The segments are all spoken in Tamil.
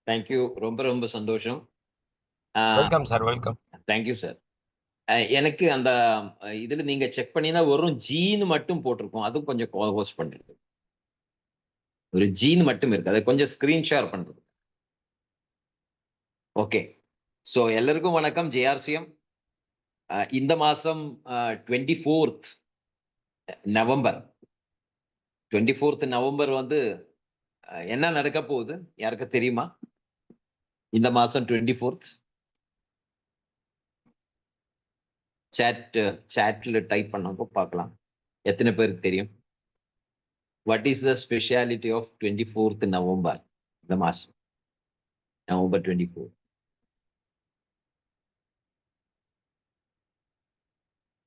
Thank you. ரொம்ப ரொம்ப சந்தோஷம். Ah welcome sir, welcome. Thank you sir. எனக்கு அந்த இதுல நீங்க செக் பண்ணீங்கன்னா வெறும் ஜீன்னு மட்டும் போட்டிருக்கும். அதுவும் கொஞ்சம் ஹோஸ்ட் பண்ணிருக்கு. ஒரு ஜீன் மட்டும் இருக்கு. அதை கொஞ்சம் ஸ்கிரீன் ஷேர் பண்றது. ஓகே. ஸோ எல்லாருக்கும் வணக்கம். ஜேஆர்சிஎம் இந்த மாசம் 24th நவம்பர் 24th நவம்பர் வந்து என்ன நடக்க போகுது யாருக்கு தெரியுமா? இந்த மாசம் 24th சாட்ல டைப் பண்ணப்போ பார்க்கலாம். எத்தனை பேருக்கு தெரியும்? What is the speciality of 24th November? இந்த மாசம் நவம்பர் 24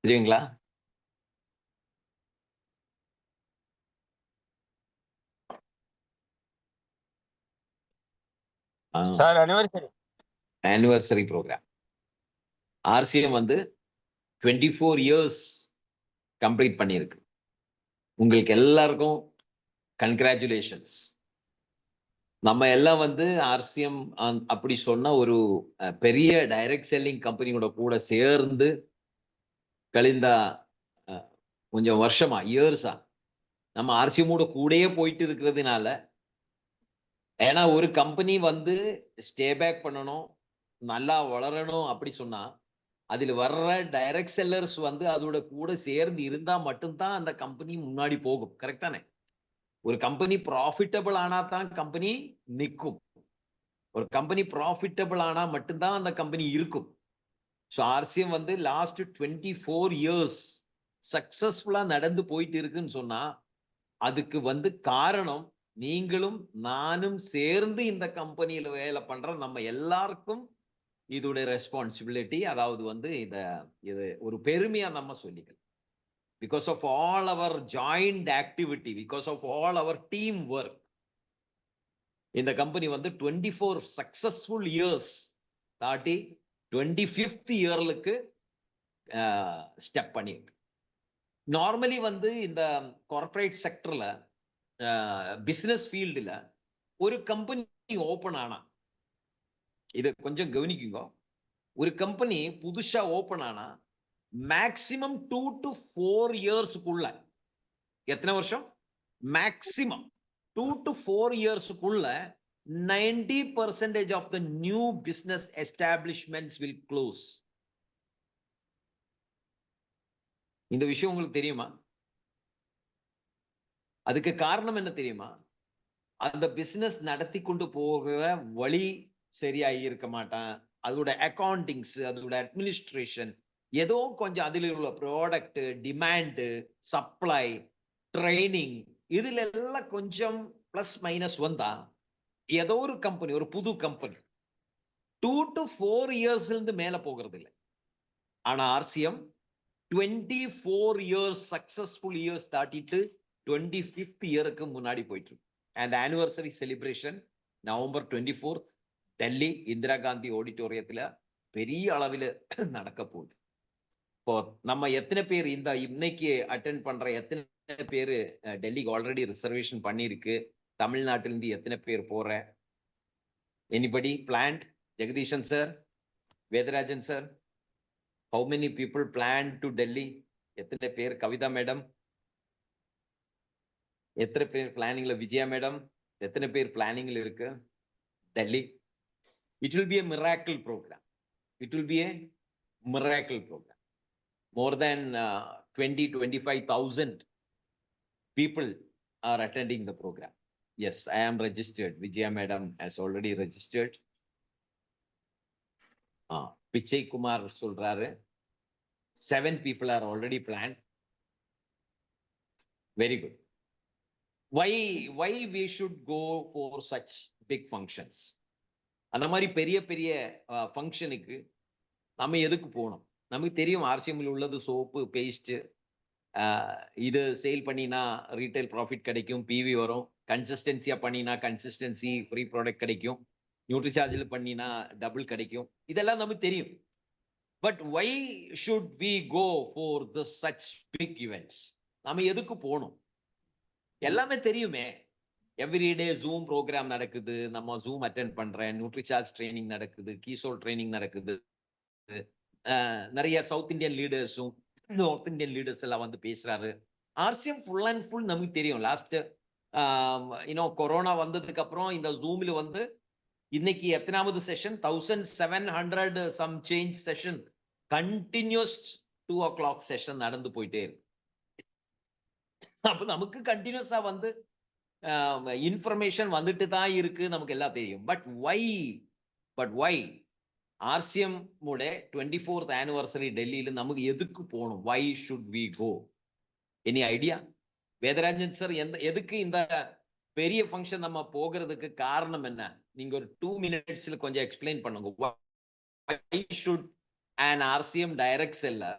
தெரியுங்களா? Sir anniversary. Anniversary program. RCM வந்து 24 இயர்ஸ் கம்ப்ளீட் பண்ணியிருக்கு. உங்களுக்கு எல்லாருக்கும் கங்க்ராச்சுலேஷன்ஸ். நம்ம எல்லாம் வந்து ஆர்சிஎம் அப்படி சொன்ன ஒரு பெரிய டைரக்ட் செல்லிங் கம்பெனியோட கூட சேர்ந்து கழிந்த கொஞ்சம் வருஷமா இயர்ஸா நம்ம ஆர்சிஎம்மோட கூடயே போயிட்டு இருக்கிறதுனால, ஏன்னா ஒரு கம்பெனி வந்து ஸ்டே பேக் பண்ணணும், நல்லா வளரணும் அப்படி சொன்னா அதில் வர்ற டைரக்ட் செல்லர்ஸ் வந்து அதோட கூட சேர்ந்து இருந்தா மட்டும்தான் அந்த கம்பெனி முன்னாடி போகும். கரெக்ட் தானே? ஒரு கம்பெனி ப்ராஃபிட்டபிள் ஆனா தான் கம்பெனி நிற்கும். ஒரு கம்பெனி ப்ராஃபிட்டபிள் ஆனா மட்டும்தான் அந்த கம்பெனி இருக்கும். ஸோ ஆர்சிஎம் வந்து லாஸ்ட் 24 இயர்ஸ் சக்சஸ்ஃபுல்லா நடந்து போயிட்டு இருக்குன்னு சொன்னா அதுக்கு வந்து காரணம் நீங்களும் நானும் சேர்ந்து இந்த கம்பெனியில வேலை பண்ற நம்ம எல்லாருக்கும் இதோட ரெஸ்பான்சிபிலிட்டி. அதாவது வந்து இது ஒரு பெருமையா நம்ம சொல்லிக்கலாம். Because of all our joint activity, because of all our team work, இந்த கம்பெனி வந்து 24 சக்சஸ்ஃபுல் இயர்ஸ் தாட்டி 25th இயர்லுக்கு ஸ்டெப் பண்ணியிருக்கு. நார்மலி வந்து இந்த கார்பரேட் செக்டர்ல பிசினஸ் ஃபீல்டுல ஒரு கம்பெனி ஓபன் ஆனா, இது கொஞ்சம் கவனிக்குங்க, ஒரு கம்பெனி புதுசா ஓபன் ஆனா மேக்சிமம் 2 to 4 இயர்ஸ்க்குள்ள, எத்தனை வருஷம்? Maximum 2 to 4 இயர்ஸ்க்குள்ள 90% of the new business establishments will close. இந்த விஷயம் உங்களுக்கு தெரியுமா? அதுக்கு காரணம் என்ன தெரியுமா? அந்த பிசினஸ் நடத்தி கொண்டு போகிற வழி சரியா இருக்க மாட்டான். அதோட அக்கவுண்டிங்ஸ், அதோட அட்மினிஸ்ட்ரேஷன், ஏதோ கொஞ்சம் அதில் உள்ள ப்ராடக்ட், டிமாண்ட், சப்ளை, ட்ரைனிங், இதுல எல்லாம் கொஞ்சம் பிளஸ் மைனஸ் வந்தா ஏதோ ஒரு கம்பெனி, ஒரு புது கம்பெனி 2 to 4 இயர்ஸ்ல இருந்து மேல போகிறது இல்லை. ஆனா ஆர்சிஎம் 24 இயர்ஸ் சக்சஸ்ஃபுல் இயர்ஸ் தாட்டிட்டு 25th இயருக்கு முன்னாடி போயிட்டு இருக்கு. And anniversary celebration November 24th Delhi Indira Gandhi ஆடிட்டோரியத்துல பெரிய அளவில் நடக்க போகுது. இப்போ நம்ம எத்தனை பேர் இந்த இன்னைக்கு அட்டென்ட் பண்ற எத்தனை பேர் டெல்லிக்கு ஆல்ரெடி ரிசர்வேஷன் பண்ணிருக்கு? தமிழ்நாட்டிலிருந்து எத்தனை பேர் போற? Anybody plant? Jagadeeshan sir, Vedarajan sir, how many people plan to Delhi? எத்தனை பேர்? கவிதா மேடம் எத்தனை பேர் பிளானிங்ல? விஜயா மேடம் எத்தனை பேர் பிளானிங்ல இருக்கு Delhi? It will be a miracle program. It will be a miracle program. More than 20-25,000 people are attending the program. Yes, I am registered. Vijaya madam has already registered. Pichai Kumar சொல்றாரு 7 people are already planned. Very good. Why we should go for such big functions? அந்த மாதிரி பெரிய பெரிய ஃபங்க்ஷனுக்கு நம்ம எதுக்கு போகணும்? நமக்கு தெரியும் ஆர்சிஎம்ல உள்ளது சோப்பு, பேஸ்ட், இது சேல் பண்ணினா ரீட்டைல் ப்ராஃபிட் கிடைக்கும், பிவி வரும். கன்சிஸ்டன்சியா பண்ணினா கன்சிஸ்டன்சி ஃப்ரீ ப்ராடக்ட் கிடைக்கும். நியூட்ரி சார்ஜில் பண்ணினா டபுள் கிடைக்கும். இதெல்லாம் நமக்கு தெரியும். But why should we go for the such big events? நம்ம எதுக்கு போகணும்? எல்லாமே தெரியுமே. எவ்ரிடே ஜூம் ப்ரோக்ராம் நடக்குது, நம்ம ஜூம் அட்டென்ட் பண்றேன், நியூட்ரிசார்ஜ் ட்ரைனிங் நடக்குது, கீசோல் ட்ரைனிங் நடக்குது. நிறைய சவுத் இந்தியன் லீடர்ஸும் நார்த் இந்தியன் லீடர்ஸ் எல்லாம் வந்து பேசுறாரு. ஆர்சிஎம் ஃபுல் அண்ட் ஃபுல் நமக்கு தெரியும். லாஸ்ட் கொரோனா வந்ததுக்கு அப்புறம் இந்த ஜூம்ல வந்து இன்னைக்கு எத்தனாவது session, 1700 some change session, continues 2 o'clock session நடந்து போயிட்டே இருக்கு. அப்ப நமக்கு கண்டினியூஸா வந்து இன்ஃபர்மேஷன் வந்துட்டு தான் இருக்கு, நமக்கு எல்லாம் தெரியும். பட் வை ஆர்சிஎம் மூட 24th anniversary டெல்லியில நமக்கு எதுக்கு போகணும்? Why should we go? Any idea? Vedarajan sir, எதுக்கு இந்த பெரிய ஃபங்க்ஷன் நம்ம போகிறதுக்கு காரணம் என்ன? நீங்க ஒரு 2 minutesல கொஞ்சம் எக்ஸ்பிளைன் பண்ணுங்க. Why should an RCM direct seller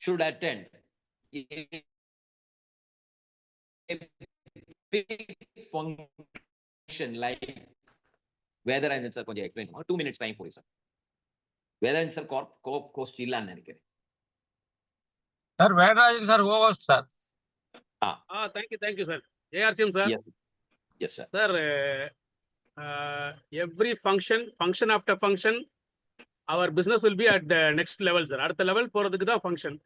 should attend a big function like Vedarajan sir கொஞ்சம் எக்ஸ்பிளைன் பண்ணுங்க. 2 minutes time for you sir. Vedarajan sir ghost இல்லன்னு நினைக்கிறேன். Sir, Vedarajan sir, go host sir. Thank you sir. ARCM sir. Yes sir. Sir, every function after function, our business will be at the next level sir. அடுத்த லெவல் போறதுக்கு தான் ஃபங்க்ஷன்.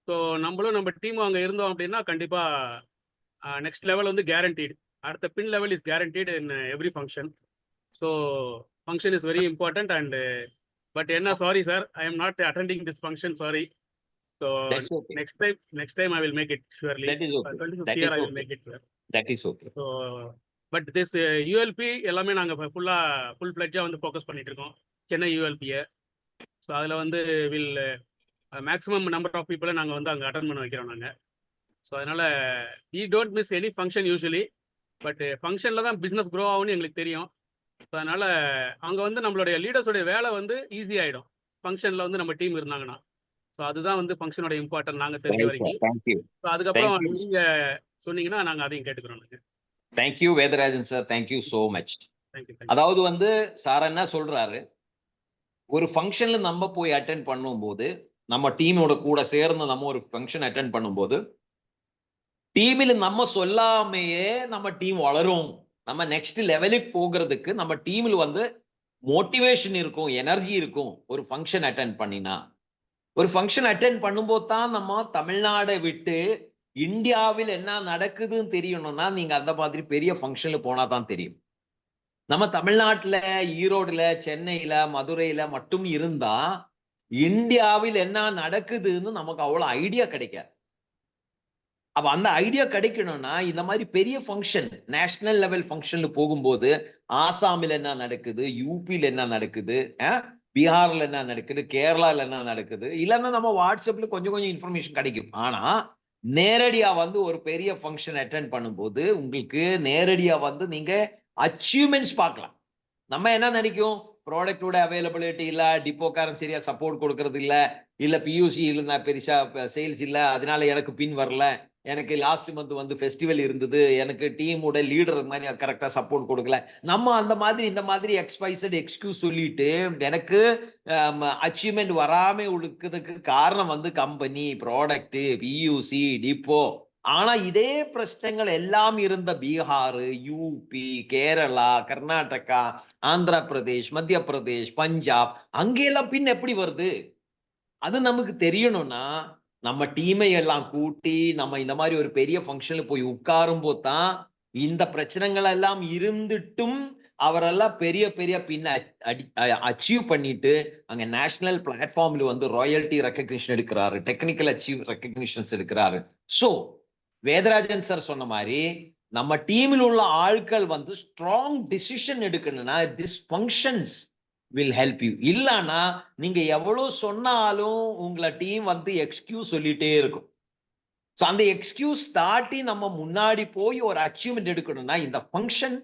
ஸோ நம்ம டீம் அங்கே இருந்தோம் அப்படின்னா கண்டிப்பா நெக்ஸ்ட் லெவல் வந்து கேரண்டீடு. அடுத்த பின் level is guaranteed in every function. So function is very important. And but என்ன, sorry sir, I am not attending this function, sorry. So okay. next time I will make it surely. That is okay. 25th year I will make it sir. That is okay. So but this ULP எல்லாமே நாங்க full pledge வந்து ஃபோக்கஸ் பண்ணிட்டு இருக்கோம், சென்னை ULP. ஸோ அதில் வந்து வில் மேக்ஸிமம் நம்பர் ஆஃப் பீப்புளை நாங்கள் வந்து அங்கே அட்டன் பண்ண வைக்கிறோம் நாங்கள். ஸோ அதனால் we don't miss any function usually, but ஃபங்க்ஷனில் தான் பிஸ்னஸ் க்ரோ ஆகும்னு எங்களுக்கு தெரியும். ஸோ அதனால் அங்கே வந்து நம்மளுடைய லீடர்ஸோடைய வேலை வந்து ஈஸி ஆகிடும் ஃபங்க்ஷனில் வந்து நம்ம டீம் இருந்தாங்கன்னா. ஸோ அதுதான் வந்து ஃபங்க்ஷனோட இம்பார்ட்டன்ட் நாங்கள் தெரிஞ்ச வரைக்கும். ஸோ அதுக்கப்புறம் நீங்கள் சொன்னீங்கன்னா நாங்கள் அதையும் கேட்டுக்கிறோம். Thank you Vedarajan sir, thank you so much. Thank you. அதாவது வந்து சார் என்ன சொல்றாரு, ஒரு ஃபங்க்ஷன்ல நம்ம போய் அட்டென்ட் பண்ணும்போது, நம்ம டீமோட கூட சேர்ந்து நம்ம ஒரு ஃபங்க்ஷன் அட்டென்ட் பண்ணும்போது, டீமில் நம்ம சொல்லாமையே நம்ம டீம் வளரும். நம்ம நெக்ஸ்ட் லெவலுக்கு போகிறதுக்கு நம்ம டீமில் வந்து மோட்டிவேஷன் இருக்கும், எனர்ஜி இருக்கும். ஒரு ஃபங்க்ஷன் அட்டென்ட் பண்ணினா, ஒரு ஃபங்க்ஷன் அட்டென்ட் பண்ணும்போது தான் நம்ம தமிழ்நாடை விட்டு இந்தியாவில் என்ன நடக்குதுன்னு தெரியணும்னா, நீங்க அந்த மாதிரி பெரிய ஃபங்க்ஷன்ல போனா தான் தெரியும். நம்ம தமிழ்நாட்டுல, ஈரோடுல, சென்னையில, மதுரையில மட்டும் இருந்தா இந்தியாவில் என்ன நடக்குதுன்னு நமக்கு அவ்வளவு ஐடியா கிடைக்காது. அப்ப அந்த ஐடியா கிடைக்கணும்னா இந்த மாதிரி பெரிய ஃபங்க்ஷன், நேஷனல் லெவல் ஃபங்க்ஷன்ல போகும்போது ஆசாமில் என்ன நடக்குது, யூபியில் என்ன நடக்குது, பீகார்ல என்ன நடக்குது, கேரளால என்ன நடக்குது, இல்லைன்னா நம்ம வாட்ஸ்அப்ல கொஞ்சம் இன்ஃபர்மேஷன் கிடைக்கும். ஆனா நேரடியா வந்து ஒரு பெரிய ஃபங்க்ஷன் அட்டென்ட் பண்ணும்போது உங்களுக்கு நேரடியா வந்து நீங்க அச்சீவ்மெண்ட்ஸ் பார்க்கலாம். நம்ம என்ன நினைக்கும், ப்ராடக்டோட அவைலபிலிட்டி இல்ல, டிப்போக்காரன் சரியா சப்போர்ட் கொடுக்கறது இல்ல பியூசி இல்ல, பெருசா சேல்ஸ் இல்ல, அதனால எனக்கு பின் வரல, எனக்கு லாஸ்ட் மந்த் வந்து ஃபெஸ்டிவல் இருந்தது, எனக்கு டீமோட லீடர் மாதிரி கரெக்டா சப்போர்ட் கொடுக்கல. நம்ம அந்த மாதிரி இந்த மாதிரி எக்ஸ்கியூஸ் சொல்லிட்டு எனக்கு அச்சீவ்மெண்ட் வராம இருக்கிறதுக்கு காரணம் வந்து கம்பெனி, ப்ராடக்ட், பியூசி, டிப்போ. ஆனா இதே பிரச்சனைகள் எல்லாம் இருந்த பீகார், யூபி, கேரளா, கர்நாடகா, ஆந்திர பிரதேஷ், மத்திய பிரதேஷ், பஞ்சாப், அங்கெல்லாம் பின் எப்படி வருது? அது நமக்கு தெரியணும்னா நம்ம டீமை எல்லாம் கூட்டி நம்ம இந்த மாதிரி ஒரு பெரிய ஃபங்க்ஷன்ல போய் உட்காரும் போது தான் இந்த பிரச்சனைகள் எல்லாம் இருந்துட்டும் அவரெல்லாம் பெரிய பின்ன அச்சீவ் பண்ணிட்டு அங்க நேஷனல் பிளாட்ஃபார்ம்ல வந்து ராயல்டி ரெக்கக்னிஷன் எடுக்கிறாரு, டெக்னிக்கல் ரெக்கக்னிஷன்ஸ் எடுக்கிறாரு. சோ வேதராஜன் சார் சொன்ன மாதிரி நம்ம டீமில் உள்ள ஆட்கள் வந்து ஸ்ட்ராங் டிசிஷன் எடுக்கணும்னா this functions will help you. இல்லனா நீங்க எவ்வளவு சொன்னாலும் உங்களை டீம் வந்து எக்ஸ்கியூஸ் சொல்லிட்டே இருக்கும். சோ அந்த எக்ஸ்கியூஸ் தாட்டி நம்ம முன்னாடி போய் ஒரு அச்சீவ்மெண்ட் எடுக்கணும்னா இந்த function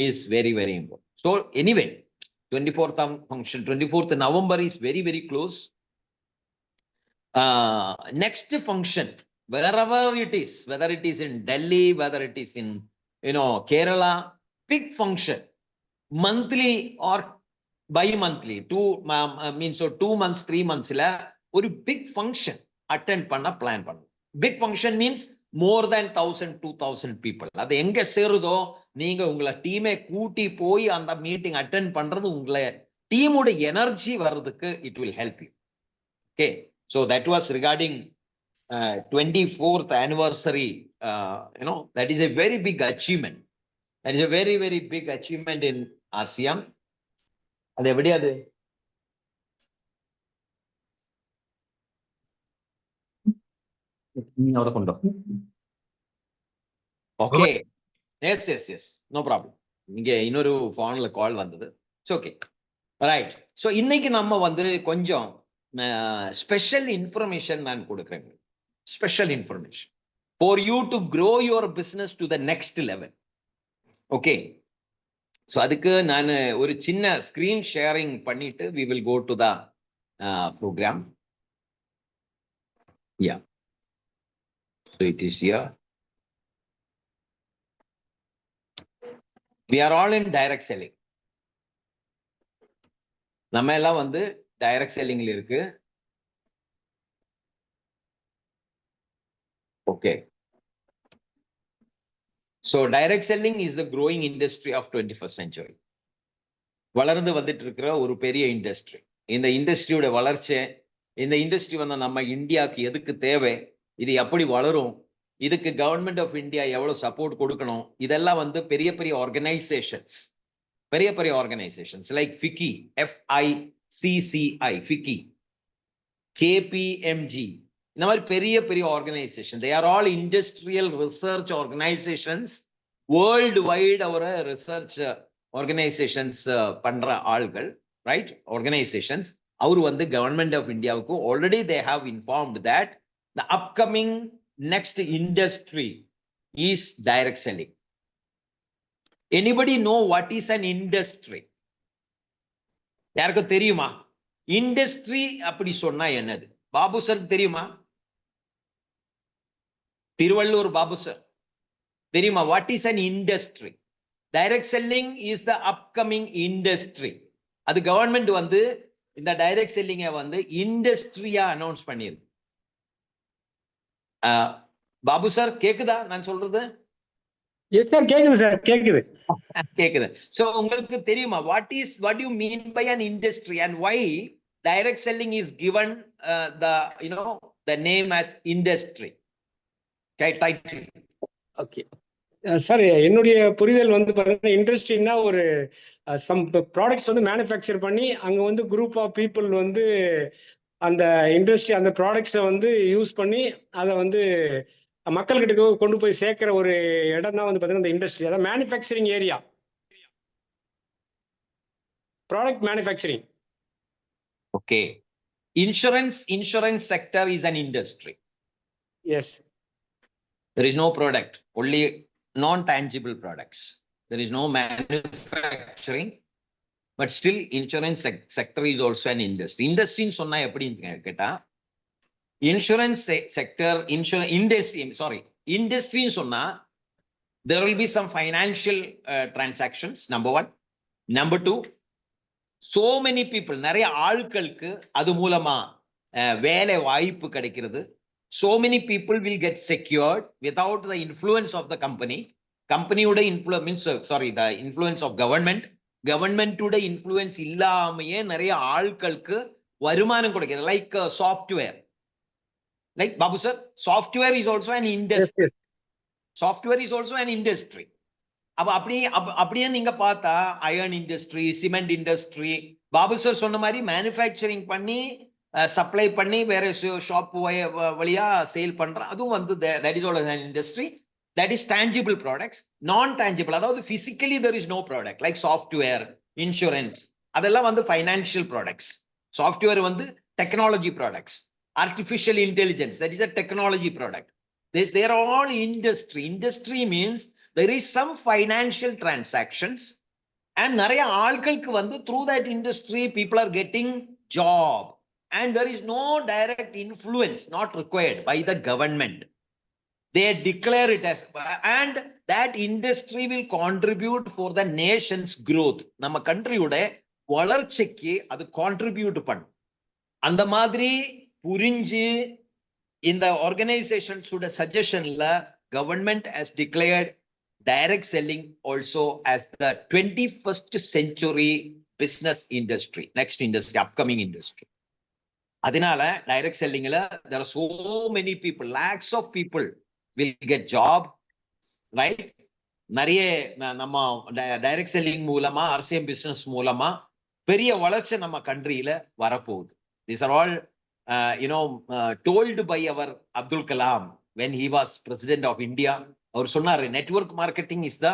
is very important. So anyway 24th function, 24th November is very close. Next function, wherever it is, whether it is in Delhi, whether it is in Kerala, big function, monthly or bi-monthly, 2 months 3 months ஒரு பிக் ஃபங்க்ஷன் அட்டென்ட் பண்ண பிளான் பண்ணும். Big function means more than 1,000-2,000 people. அது எங்க சேருதோ நீங்க உங்களை டீமை கூட்டி போய் அந்த மீட்டிங் அட்டென்ட் பண்றது உங்களை டீமோட எனர்ஜி வர்றதுக்கு it will help you. Okay, so that was regarding 24th anniversary. That is a very big achievement. That is a very, very big achievement in RCM. அது எப்படி அது ஓகே, எஸ் நோ ப்ராப்ளம். இங்க இன்னொரு போன்ல கால் வந்தது. Okay right. ஸோ இன்னைக்கு நம்ம வந்து கொஞ்சம் ஸ்பெஷல் இன்ஃபர்மேஷன் நான் கொடுக்குறேன். Special information for you to grow your business to the next level. Okay, so அதுக்கு நான் ஒரு சின்ன ஸ்கிரீன் ஷேரிங் பண்ணிட்டு we will go to the program. Yeah, so it is here. We are all in direct selling. நம்ம எல்லாம் வந்து டைரக்ட் செல்லிங்ல இருக்கு. Okay, so direct selling is the growing industry of 21st century. வளர்ந்து வந்துட்டு இருக்கிற ஒரு பெரிய இண்டஸ்ட்ரி. இந்த இண்டஸ்ட்ரியோட வளர்ச்சி, இந்த இண்டஸ்ட்ரி வந்து நம்ம இந்தியாவுக்கு எதுக்கு தேவை, இது எப்படி வளரும், இதுக்கு கவர்மெண்ட் ஆஃப் இந்தியா எவ்வளவு சப்போர்ட் கொடுக்கணும், இதெல்லாம் வந்து பெரிய பெரிய organisations like FICCI, FICCI, FICCI, KPMG, இந்த மாதிரி பெரிய பெரிய organisation. They are all industrial research organisations. World wide அவரை ரிசர்ச் ஆர்கனைசேஷன்ஸ் பண்ற ஆள்கள், ரைட், ஆர்கனைசேஷன்ஸ். அவர் வந்து கவர்மெண்ட் ஆஃப் இந்தியாவுக்கு already they have informed that the upcoming next industry is direct selling. Anybody know what is an industry? யாருக்கு தெரியுமா? இண்டஸ்ட்ரி அப்படி சொன்னா என்னது? பாபு சார் தெரியுமா? திருவள்ளூர் பாபு சார் தெரியுமா? What is an industry? Direct selling is the upcoming industry. அது கவர்மெண்ட் வந்து இந்த டைரக்ட் செல்லிங்கை வந்து இண்டஸ்ட்ரியா அனௌன்ஸ் பண்ணிருக்கு. பாபு சார் கேக்குதா நான் சொல்றது? எஸ் சார், கேக்குது சார், கேக்குது. சோ உங்களுக்கு தெரியுமா what do you mean by an industry and why direct selling is given the name as industry? title. Okay sir, என்னுடைய புரிதல் வந்து பாத்தீங்கன்னா இண்டஸ்ட்ரினா ஒரு சம் ப்ராடக்ட்ஸ் வந்து மேனுஃபேக்சர் பண்ணி அங்க வந்து குரூப் ஆஃப் பீப்புள் வந்து அந்த இண்டஸ்ட்ரி அந்த ப்ராடக்ட்ஸை வந்து யூஸ் பண்ணி அதை வந்து மக்கள்கிட்ட கொண்டு போய் சேர்க்கிற ஒரு இடம் தான் வந்து பாத்தீங்கன்னா இந்த இண்டஸ்ட்ரி. அதாவது manufacturing area, product manufacturing. Okay, insurance sector is an industry. Yes, there is no product, only non-tangible products. There is no manufacturing, but still insurance sector is also an industry. Industry சொன்னா எப்படி கேட்டா insurance sector, industry சொன்னா there will be some financial transactions, number one. Number two, so many people, நிறைய ஆட்களுக்கு அது மூலமா வேலை வாய்ப்பு கிடைக்கிறது. So many people will get secured without the influence of the company. Company-யோட influence, the influence of government-ஓட influence இல்லாமையே நிறைய ஆட்களுக்கு வருமானம் கொடுக்கிறது. Like software. Like Babu sir, software is also an industry. Software is also an industry. அப்படியே நீங்க பார்த்தா iron industry, cement industry, Babu sir சொன்ன மாதிரி மேனுஃபேக்சரிங் பண்ணி சப்ளை பண்ணி வேற ஷாப் வழியா சேல் பண்ற அதுவும் வந்து that is all an industry. That is tangible products. Non-tangible, அதாவது physically there is no product, like software, insurance, அதெல்லாம் வந்து financial products. Software வந்து technology products. Artificial intelligence, that is a technology product. They are all industry. Industry means there is some financial transactions and நிறைய ஆட்களுக்கு வந்து through that industry people are getting job and there is no direct influence not required by the government. They declare it as, and that industry will contribute for the nation's growth. நம்ம கண்ட்ரியோட வளர்ச்சிக்கு அது கான்ட்ரிபியூட் பண்ணும். அந்த மாதிரி புரிஞ்சு இந்த ஆர்கனைசேஷன்ஸோட சஜஷன்ல government has declared direct selling also as the 21st century business industry, next industry, upcoming industry. அதனால direct செல்லிங்ல there are so many people, lakhs of people will get job, right? நிறைய நம்ம டைரக்ட் செல்லிங் மூலமா RCM பிசினஸ் மூலமா பெரிய வளர்ச்சி நம்ம கண்ட்ரியில வரப்போகுது. These are all told by our Abdul Kalam when he was president of India. அவர் சொன்னாரு, network marketing is the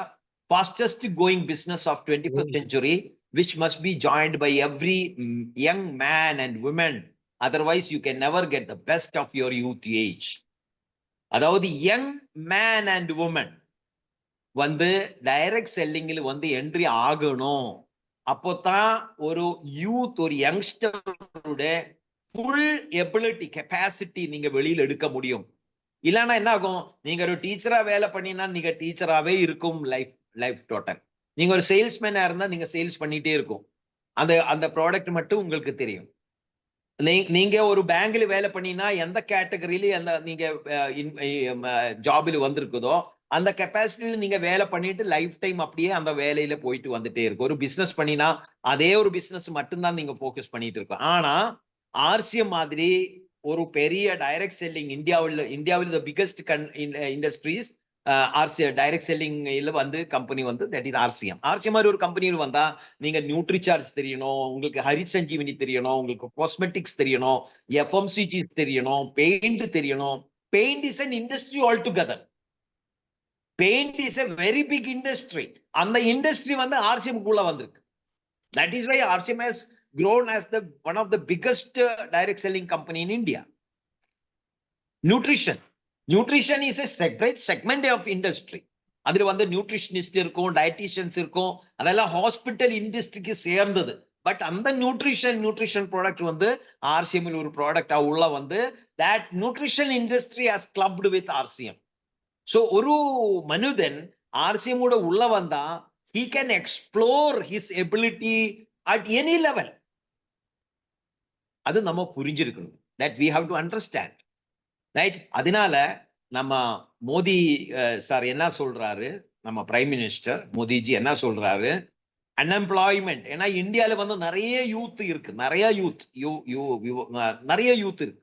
fastest going business of 21st century, which must be joined by every young man and woman. Otherwise, you can never get the best of your youth age. அதாவது young man and woman வந்து டைரக்ட் செல்லிங்ல வந்து என்ட்ரி ஆகணும். அப்போதான் ஒரு யூத், ஒரு யங்ஸ்டரோட ஃபுல் எபிலிட்டி, கெப்பாசிட்டி நீங்க வெளியில எடுக்க முடியும். இல்லைன்னா என்ன ஆகும், நீங்க ஒரு டீச்சரா வேலை பண்ணினா நீங்க டீச்சராகவே இருக்கும் லைஃப் டோட்டல். நீங்க ஒரு சேல்ஸ்மேனா இருந்தா நீங்க சேல்ஸ் பண்ணிட்டே இருக்கும். அந்த ப்ராடக்ட் மட்டும் உங்களுக்கு தெரியும். நீங்க ஒரு பேங்க்ல வேலை பண்ணினா எந்த கேட்டகரியில அந்த நீங்க ஜாபில் வந்திருக்குதோ அந்த கெப்பாசிட்டியில நீங்க வேலை பண்ணிட்டு லைஃப் டைம் அப்படியே அந்த வேலையில போயிட்டு வந்துட்டே இருக்கும். ஒரு பிசினஸ் பண்ணினா அதே ஒரு பிசினஸ் மட்டும்தான் நீங்க போக்கஸ் பண்ணிட்டு இருக்கோம். ஆனா RCM மாதிரி ஒரு பெரிய டைரக்ட் செல்லிங் இந்தியாவில் தி பிகெஸ்ட் இண்டஸ்ட்ரீஸ் டைரக்ட் செல்லிங்ல வந்து கம்பெனி வந்து தட் இஸ் RCM. RCM மாதிரி ஒரு கம்பெனியில் வந்தா நீங்க நியூட்ரிசார்ஜ் தெரியணும், உங்களுக்கு ஹரிசஞ்சீவினி தெரியணும், உங்களுக்கு காஸ்மெட்டிக்ஸ் தெரியணும், FMCG தெரியணும், பெயிண்ட் தெரியணும். Paint is an industry altogether. Paint is a very big industry. அந்த இண்டஸ்ட்ரி வந்து RCM குள்ள வந்திருக்கு. That is why RCM has grown as one of the biggest direct selling company in India. Nutrition is a separate segment of industry. அதுல வந்து நியூட்ரிஷனிஸ்ட் இருக்கும், டயட்டிஷியன்ஸ் இருக்கும், அதெல்லாம் ஹாஸ்பிட்டல் இண்டஸ்ட்ரிக்கு சேர்ந்தது. பட் அந்த நியூட்ரிஷன் ப்ராடக்ட் வந்து RCM ஒரு ப்ராடக்டா உள்ள வந்து that nutrition industry has clubbed with RCM. So ஒரு மனிதன் RCM ஓட உள்ள வந்தா he can explore his ability at any level. அது நம்ம புரிஞ்சிருக்கணும். That we have to understand. Right? அதனால நம்ம மோடி சார் என்ன சொல்றாரு, நம்ம பிரைம் மினிஸ்டர் மோடிஜி என்ன சொல்றாரு, அன்எம்ப்ளாய்மெண்ட். ஏன்னா இந்தியால வந்து நிறைய யூத் இருக்கு, நிறைய யூத் இருக்கு.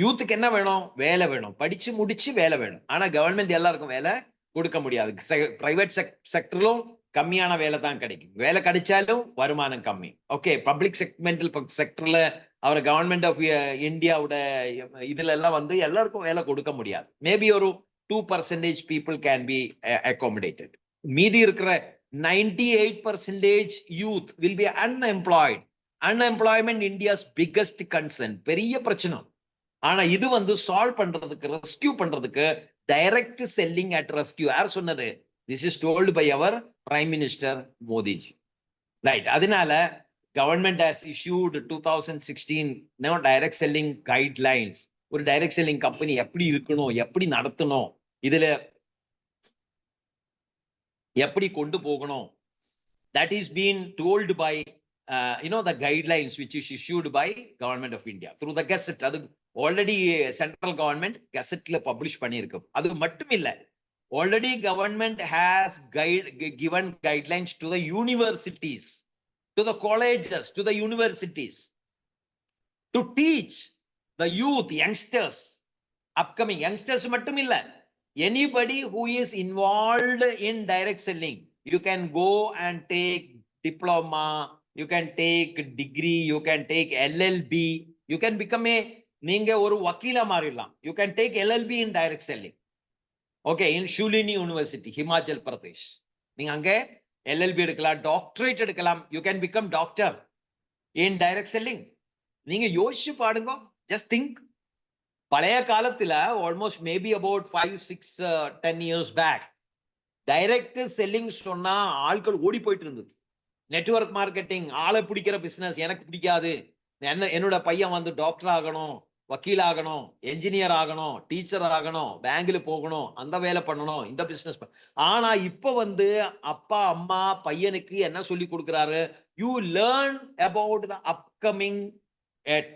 யூத்துக்கு என்ன வேணும்? வேலை வேணும், படிச்சு முடிச்சு வேலை வேணும். ஆனா கவர்மெண்ட் எல்லாருக்கும் வேலை கொடுக்க முடியாது. பிரைவேட் செக்டர்லும் கம்மியான வேலை தான் கிடைக்கும். வேலை கிடைச்சாலும் வருமானம் கம்மி. ஓகே, பப்ளிக் செக்டர்ல அவர் கவர்மெண்ட் ஆஃப் இந்தியாவோட இதுல எல்லாம் வந்து எல்லாருக்கும் வேலை கொடுக்க முடியாது. மேபி ஒரு 2% பீப்புள் கேன் பி அகாமடேட்டட். மீதி இருக்கிற 98% youth will be unemployed. Unemployment India's biggest concern, பெரிய பிரச்சனை. ஆனா இது வந்து சால்வ் பண்றதுக்கு, ரெஸ்கியூ பண்றதுக்கு டைரக்ட் செல்லிங் அட் ரெஸ்கியூ. யார் சொன்னது? This is told by our Prime Minister Modi ji. Right. அதனால government has issued 2016 now direct selling guidelines. ஒரு direct selling company எப்படி இருக்கணும், எப்படி நடத்தணும், இதுல எப்படி கொண்டு போகணும், that is being told by the guidelines which is issued by government of India through the gazette. அது already central government gazetteல publish பண்ணிருக்கு. அது மட்டும் இல்ல, already government has given guidelines to the universities, to the colleges, to the universities to teach the youth, youngsters, upcoming youngsters mattum illa, anybody who is involved in direct selling, you can go and take diploma, you can take degree, you can take LLB, you can become நீங்க ஒரு வக்கீலா மாறிடலாம். You can take LLB in direct selling. Okay, in Shoolini university, Himachal Pradesh, நீங்க அங்க LLB எடுக்கலாம், டாக்டரேட் எடுக்கலாம். You can become doctor in direct selling. நீங்க யோசிச்சு பாடுங்க, ஜஸ்ட் திங்க். பழைய காலத்துல almost maybe about 5-6-10 years back direct selling சொன்னா ஆட்கள் ஓடி போயிட்டு இருந்தது. நெட்வொர்க் மார்க்கெட்டிங், ஆளை பிடிக்கிற பிசினஸ் எனக்கு பிடிக்காது, என்னோட பையன் வந்து டாக்டர் ஆகணும், வக்கீல் ஆகணும், என்ஜினியர் ஆகணும், டீச்சர் ஆகணும், பேங்க்ல போகணும், அந்த வேலை பண்ணணும், இந்த பிசினஸ். ஆனா இப்ப வந்து அப்பா அம்மா பையனுக்கு என்ன சொல்லி கொடுக்கிறாரு? You learn about the upcoming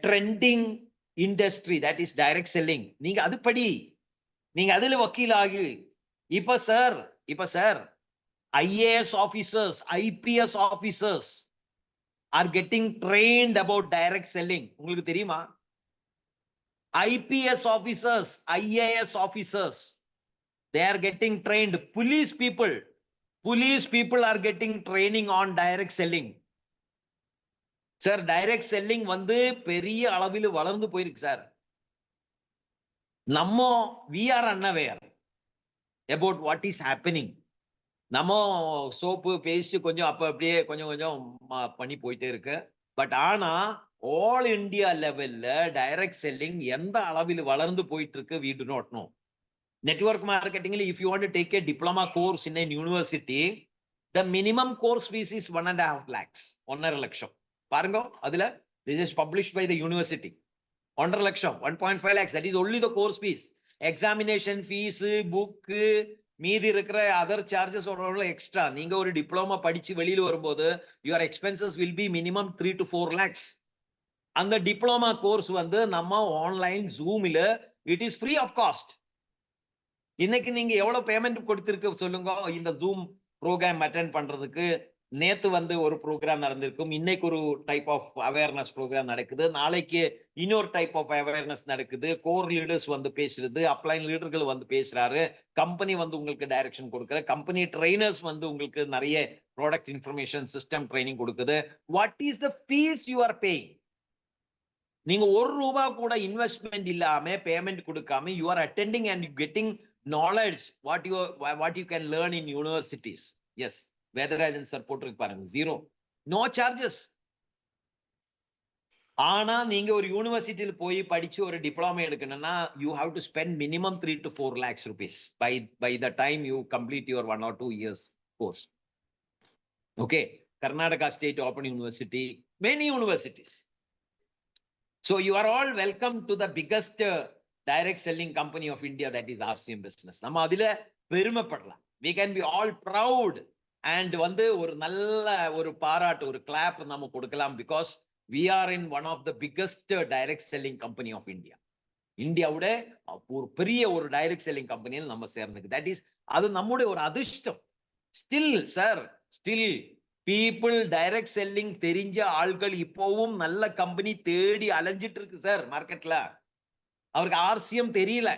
trending industry, that is direct selling. நீங்க அது படி, நீங்க அதுல வக்கீல் ஆகு. இப்ப sir IAS officers, IPS officers are getting trained about direct selling. உங்களுக்கு தெரியுமா? IPS officers, IAS officers, they are getting trained. Police people are getting training on direct selling. Sir, direct selling வந்து பெரிய அளவில் வளர்ந்து போயிருக்கு சார். நம்ம we are unaware about what is happening. நம்ம சோப்பு பேஸ்ட் கொஞ்சம் அப்ப அப்படியே கொஞ்சம் கொஞ்சம் பண்ணி போயிட்டே இருக்கு. பட் ஆனா ஆல் இந்தியா லெவல்ல டைரக்ட் செல்லிங் எந்த அளவில் வளர்ந்து போயிட்டு இருக்கு, we do not know. Network marketing, if you want to take a diploma course in a university, the minimum course fees is 1.5 lakhs, 1.5 லட்சம். பாருங்க அதுல, this is published by the university. 1.5 லட்சம், 1.5 lakhs, that is only the course fees. Examination fees, book, மீதி இருக்கிற அதர் சார்ஜஸ் எக்ஸ்ட்ரா. நீங்க ஒரு டிப்ளமா படிச்சு வெளியில வரும்போது your expenses will be minimum 3 to 4 lakhs. அந்த டிப்ளமா கோர்ஸ் வந்து நம்ம online ஜூம்ல it is free of cost. இன்னைக்கு நீங்க எவ்வளவு பேமெண்ட் கொடுத்திருக்கு சொல்லுங்க இந்த ஜூம் ப்ரோக்ராம் அட்டெண்ட் பண்றதுக்கு? நேத்து வந்து ஒரு ப்ரோக்ராம் நடந்திருக்கும், இன்னைக்கு ஒரு டைப் ஆஃப் அவேர்னஸ் ப்ரோக்ராம் நடக்குது, நாளைக்கு இன்னொரு டைப் ஆஃப் அவேர்னஸ் நடக்குது. கோர் லீடர்ஸ் வந்து பேசுறது, அப்ளைன் லீடர்கள் வந்து பேசுறாரு, கம்பெனி வந்து உங்களுக்கு டைரக்ஷன் கொடுக்குற, கம்பெனி ட்ரெயினர்ஸ் வந்து உங்களுக்கு நிறைய ப்ராடக்ட் இன்ஃபர்மேஷன் சிஸ்டம் ட்ரைனிங் கொடுக்குது. What is the fees you are paying? நீங்க ₹1 கூட இன்வெஸ்ட்மெண்ட் இல்லாம பேமெண்ட் கொடுக்காம you are attending and getting knowledge what you can learn in universities. Yes, Vedarajan sir போட்டிருக்கு பாருங்க, 0, no charges. ஆனா நீங்க ஒரு யூனிவர்சிட்டியில போய் படிச்சு ஒரு டிப்ளமா எடுக்கணும்னா you have to spend minimum 3 to 4 lakhs rupees by the time you complete your 1 or 2 years course. Okay, Karnataka State Open University, many universities. So you are all welcome to the biggest direct selling company of India, that is RCM Business. நம்ம அதில பெருமைப்படலாம். We can be all proud and வந்து ஒரு நல்ல ஒரு பாராட்டு, ஒரு கிளாப் நம்ம கொடுக்கலாம், because we are in one of the biggest direct selling company of India. இந்தியாவோட ஒரு பெரிய ஒரு டைரக்ட் செல்லிங் கம்பெனியில் நம்ம சேர்ந்துக்கு. தட் இஸ், அது நம்முடைய ஒரு அதிர்ஷ்டம். ஸ்டில் பீப்புள் டைரக்ட் செல்லிங் தெரிஞ்ச ஆட்கள் இப்போவும் நல்ல கம்பெனி தேடி அலைஞ்சிட்டு இருக்கு சார் மார்க்கெட்ல. அவருக்கு RCM தெரியல.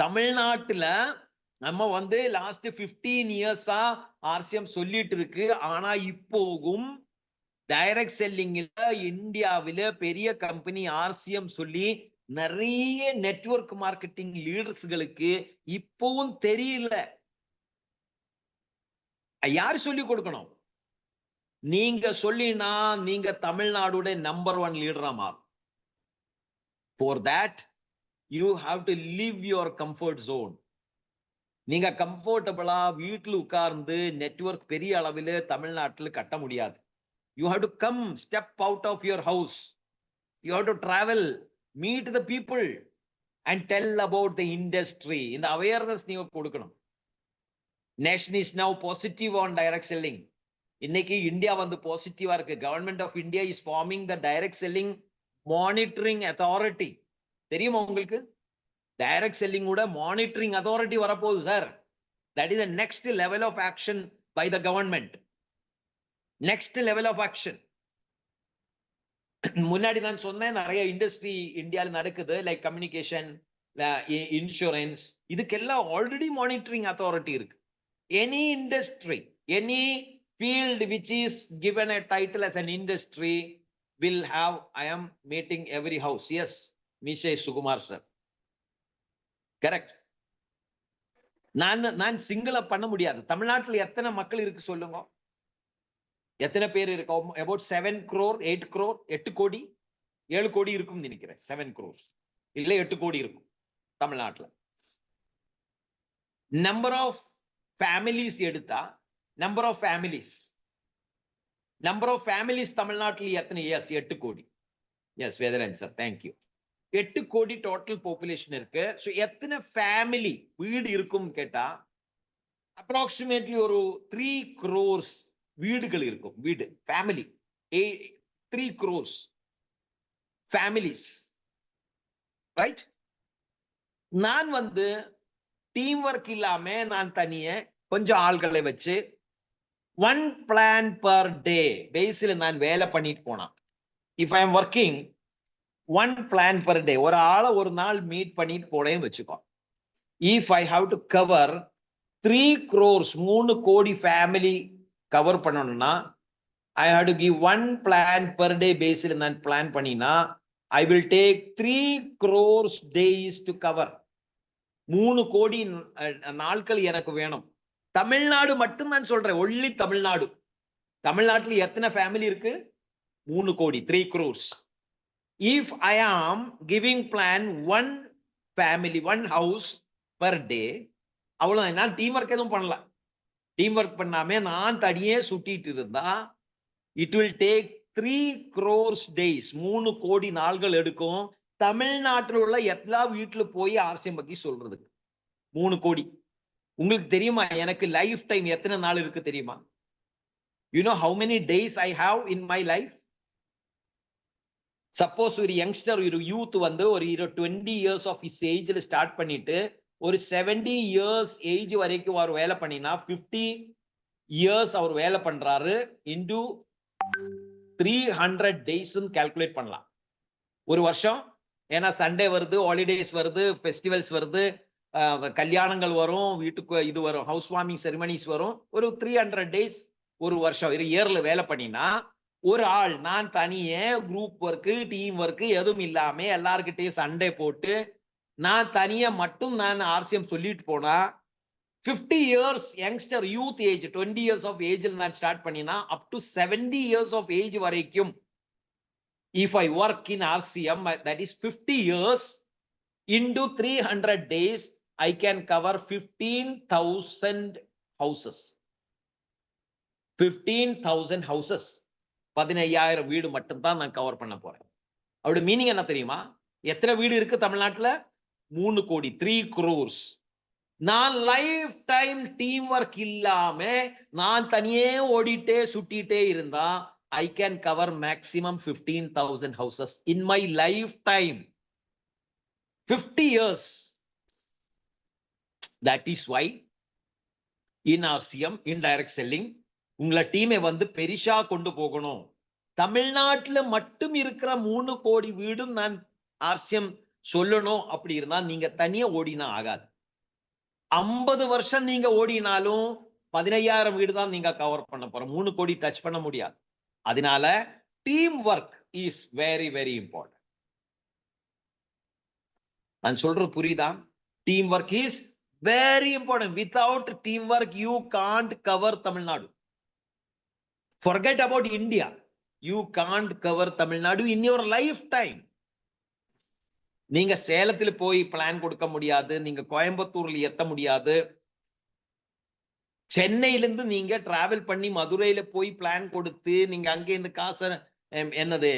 தமிழ்நாட்டுல நம்ம வந்து லாஸ்ட் 15 இயர்ஸா RCM சொல்லிட்டு இருக்கு. ஆனா இப்போவும் டைரக்ட் செல்லிங்ல இந்தியாவில பெரிய கம்பெனி RCM சொல்லி நிறைய நெட்வொர்க் மார்க்கெட்டிங் லீடர்ஸ்களுக்கு இப்போவும் தெரியல. யாரு சொல்லி கொடுக்கணும்? நீங்க சொல்லினா நீங்க தமிழ்நாடோட நம்பர் 1 லீடரா மாறும். For that you have to leave your comfort zone. நீங்க கம்ஃபர்டபிளா வீட்டுல உட்கார்ந்து நெட்வொர்க் பெரிய அளவில் தமிழ்நாட்டில் கட்ட முடியாது. You have to come, step out of your house. You have to travel, meet the people and tell about the industry. இந்த awareness நீங்க கொடுக்கணும். Nation is now positive on direct selling. இன்னைக்கு இந்தியா வந்து பாசிட்டிவா இருக்கு. Government of India is forming the direct selling monitoring authority. தெரியுமா உங்களுக்கு? டைரக்ட் செல்லிங் கூட மானிட்டரிங் அத்தாரிட்டி வரப்போகுது sir. That is the next level of action by the government. Next level of action. முன்னாடி நான் சொன்னேன் நிறைய இண்டஸ்ட்ரி இந்தியாவில் நடக்குது, லைக் கம்யூனிகேஷன், இன்சூரன்ஸ், இதுக்கெல்லாம் ஆல்ரெடி மானிட்டரிங் அத்தாரிட்டி இருக்கு. Any industry, any field which is given a title as an industry will have, I am meeting every house. Yes, Mishay Sukumar sir, correct. நான் சிங்கிளா பண்ண முடியாது. தமிழ்நாட்டில் எத்தனை மக்கள் இருக்கு சொல்லுங்க? எத்தனை பேர் இருக்கோம்? about 7 crore, 8 crore, 8 கோடி, 7 கோடி இருக்கும் நினைக்கிறேன். 7 crores இல்ல 8 கோடி இருக்கும் தமிழ்நாட்டில். நம்பர் ஆஃப் ஃபேமிலிஸ் எடுத்தா, number of families தமிழ்நாட்டில் எத்தனை? Yes, 8 கோடி. Yes, Vedaran sir, thank you. 8 கோடி டோட்டல் பாப்புலேஷன் இருக்கு. சோ எத்தனை ஃபேமிலி வீடு இருக்கும் கேட்டா approximately ஒரு 3 crores வீடுகள் இருக்கும். வீடு ஃபேமிலி 3 crores. Families, right? நான் வந்து டீம் ஒர்க் இல்லாம நான் தனியே கொஞ்சம் ஆள்களை வச்சு 1 plan per day பேஸ்ல நான் வேலை பண்ணிட்டு போனான். If I am working 1 plan per day, ஒரு ஆளை ஒரு நாள் மீட் பண்ணிட்டு போனேன்னு வச்சுக்கோ. If I have to cover 3 crores 3 கோடி ஃபேமிலி கவர் பண்ணணும்னா I have to give 1 plan per day பேஸ்ல நான் பிளான் பண்ணினா I will take 3 crores days to cover. 3 கோடி நாட்கள் எனக்கு வேணும். தமிழ்நாடு மட்டும் நான் சொல்றேன், ஒன்லி தமிழ்நாடு. தமிழ்நாட்டுல எத்தனை ஃபேமிலி இருக்கு? 3 கோடி, 3 crores. If I am giving plan 1 family, 1 house per day, அவ்வளவுதான். நான் டீம் ஒர்க் எதுவும் பண்ணல. டீம் ஒர்க் பண்ணாம நான் தனியே சுட்டிட்டு இருந்தா it will take 3 crores days, 3 கோடி நாள்கள் எடுக்கும் தமிழ்நாட்டில் உள்ள எல்லா வீட்டுல போய் ஆர்சிஎம் பத்தி சொல்றதுக்கு. 3 கோடி. உங்களுக்கு தெரியுமா எனக்கு லைஃப் டைம் எத்தனை நாள் இருக்கு தெரியுமா? You know how many days I have in my life? Suppose ஒரு யங்ஸ்டர், ஒரு யூத் வந்து ஒரு 20 years of his age start பண்ணிட்டு ஒரு 70 years ஏஜ் வரைக்கும் அவர் வேலை பண்ணினா 50 years அவர் வேலை பண்றாரு into 300 days கால்குலேட் பண்ணலாம். ஒரு வருஷம். ஏன்னா சண்டே வருது, ஹாலிடேஸ் வருது, ஃபெஸ்டிவல்ஸ் வருது, கல்யாணங்கள் வரும், வீட்டுக்கு இது வரும், ஹவுஸ் வார்மிங் செரிமனிஸ் வரும். ஒரு 300 days ஒரு வருஷம், ஒரு இயர்ல வேலை பண்ணினா ஒரு ஆள், நான் தனியே குரூப் ஒர்க்கு டீம் ஒர்க்கு எதுவும் இல்லாம எல்லார்கிட்டையும் சண்டே போட்டு நான் தனியா மட்டும் நான் ஆர்சிஎம் சொல்லிட்டு போனா 50 years youngster youth age 20 years of age நான் ஸ்டார்ட் பண்ணினா up to 70 years of age வரைக்கும் if I work in RCM, that is 50 years into 300 days, I can cover 15,000 houses. 15,000 houses. 15,000 வீடு மட்டும்தான் நான் கவர் பண்ண போறேன். அவரோட மீனிங் என்ன தெரியுமா? எத்தனை வீடு இருக்கு தமிழ்நாட்டுல? 3 கோடி, 3 crores. நான் லைஃப் டைம் டீம் ஒர்க் இல்லாம நான் தனியே ஓடிட்டே சுட்டிட்டே இருந்தா I can cover maximum 15,000 houses in my lifetime. 50 years. That is why in RCM, in direct selling, உங்களை டீமை வந்து பெரிசா கொண்டு போகணும். தமிழ்நாட்டுல மட்டும் இருக்கிற 3 கோடி வீடும் நான் RCM சொல்லணும் அப்படி இருந்தா நீங்க தனியா ஓடினா ஆகாது. 50 வருஷம் நீங்க ஓடினாலும் 15,000 வீடு தான் நீங்க கவர் பண்ண போற. 3 கோடி டச் பண்ண முடியாது. அதனால team work is very very important. நான் சொல்றது புரியுதா? Team work is very important. Without team work you can't cover Tamil Nadu. Forget about India. You can't cover Tamil Nadu in your lifetime. நீங்க சேலத்துல போய் பிளான் கொடுக்க முடியாது, நீங்க கோயம்புத்தூர்ல எத்த முடியாது, சென்னையிலிருந்து நீங்க டிராவல் பண்ணி மதுரையில போய் பிளான் கொடுத்து நீங்க அங்கேருந்து காசு என்னது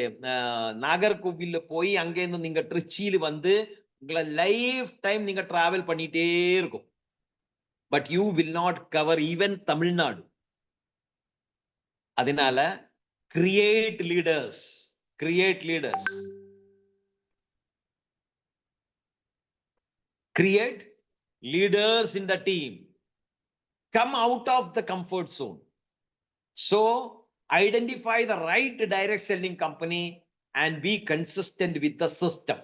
நாகர்கோவில்ல போய் அங்கேருந்து நீங்க திருச்சியில வந்து உங்களை லைஃப் டைம் நீங்க டிராவல் பண்ணிட்டே இருக்கும். But you will not cover even Tamil Nadu. அதனால create leaders, create leaders, create leaders in the team. Come out of the comfort zone. So identify the right direct selling company and be consistent with the system.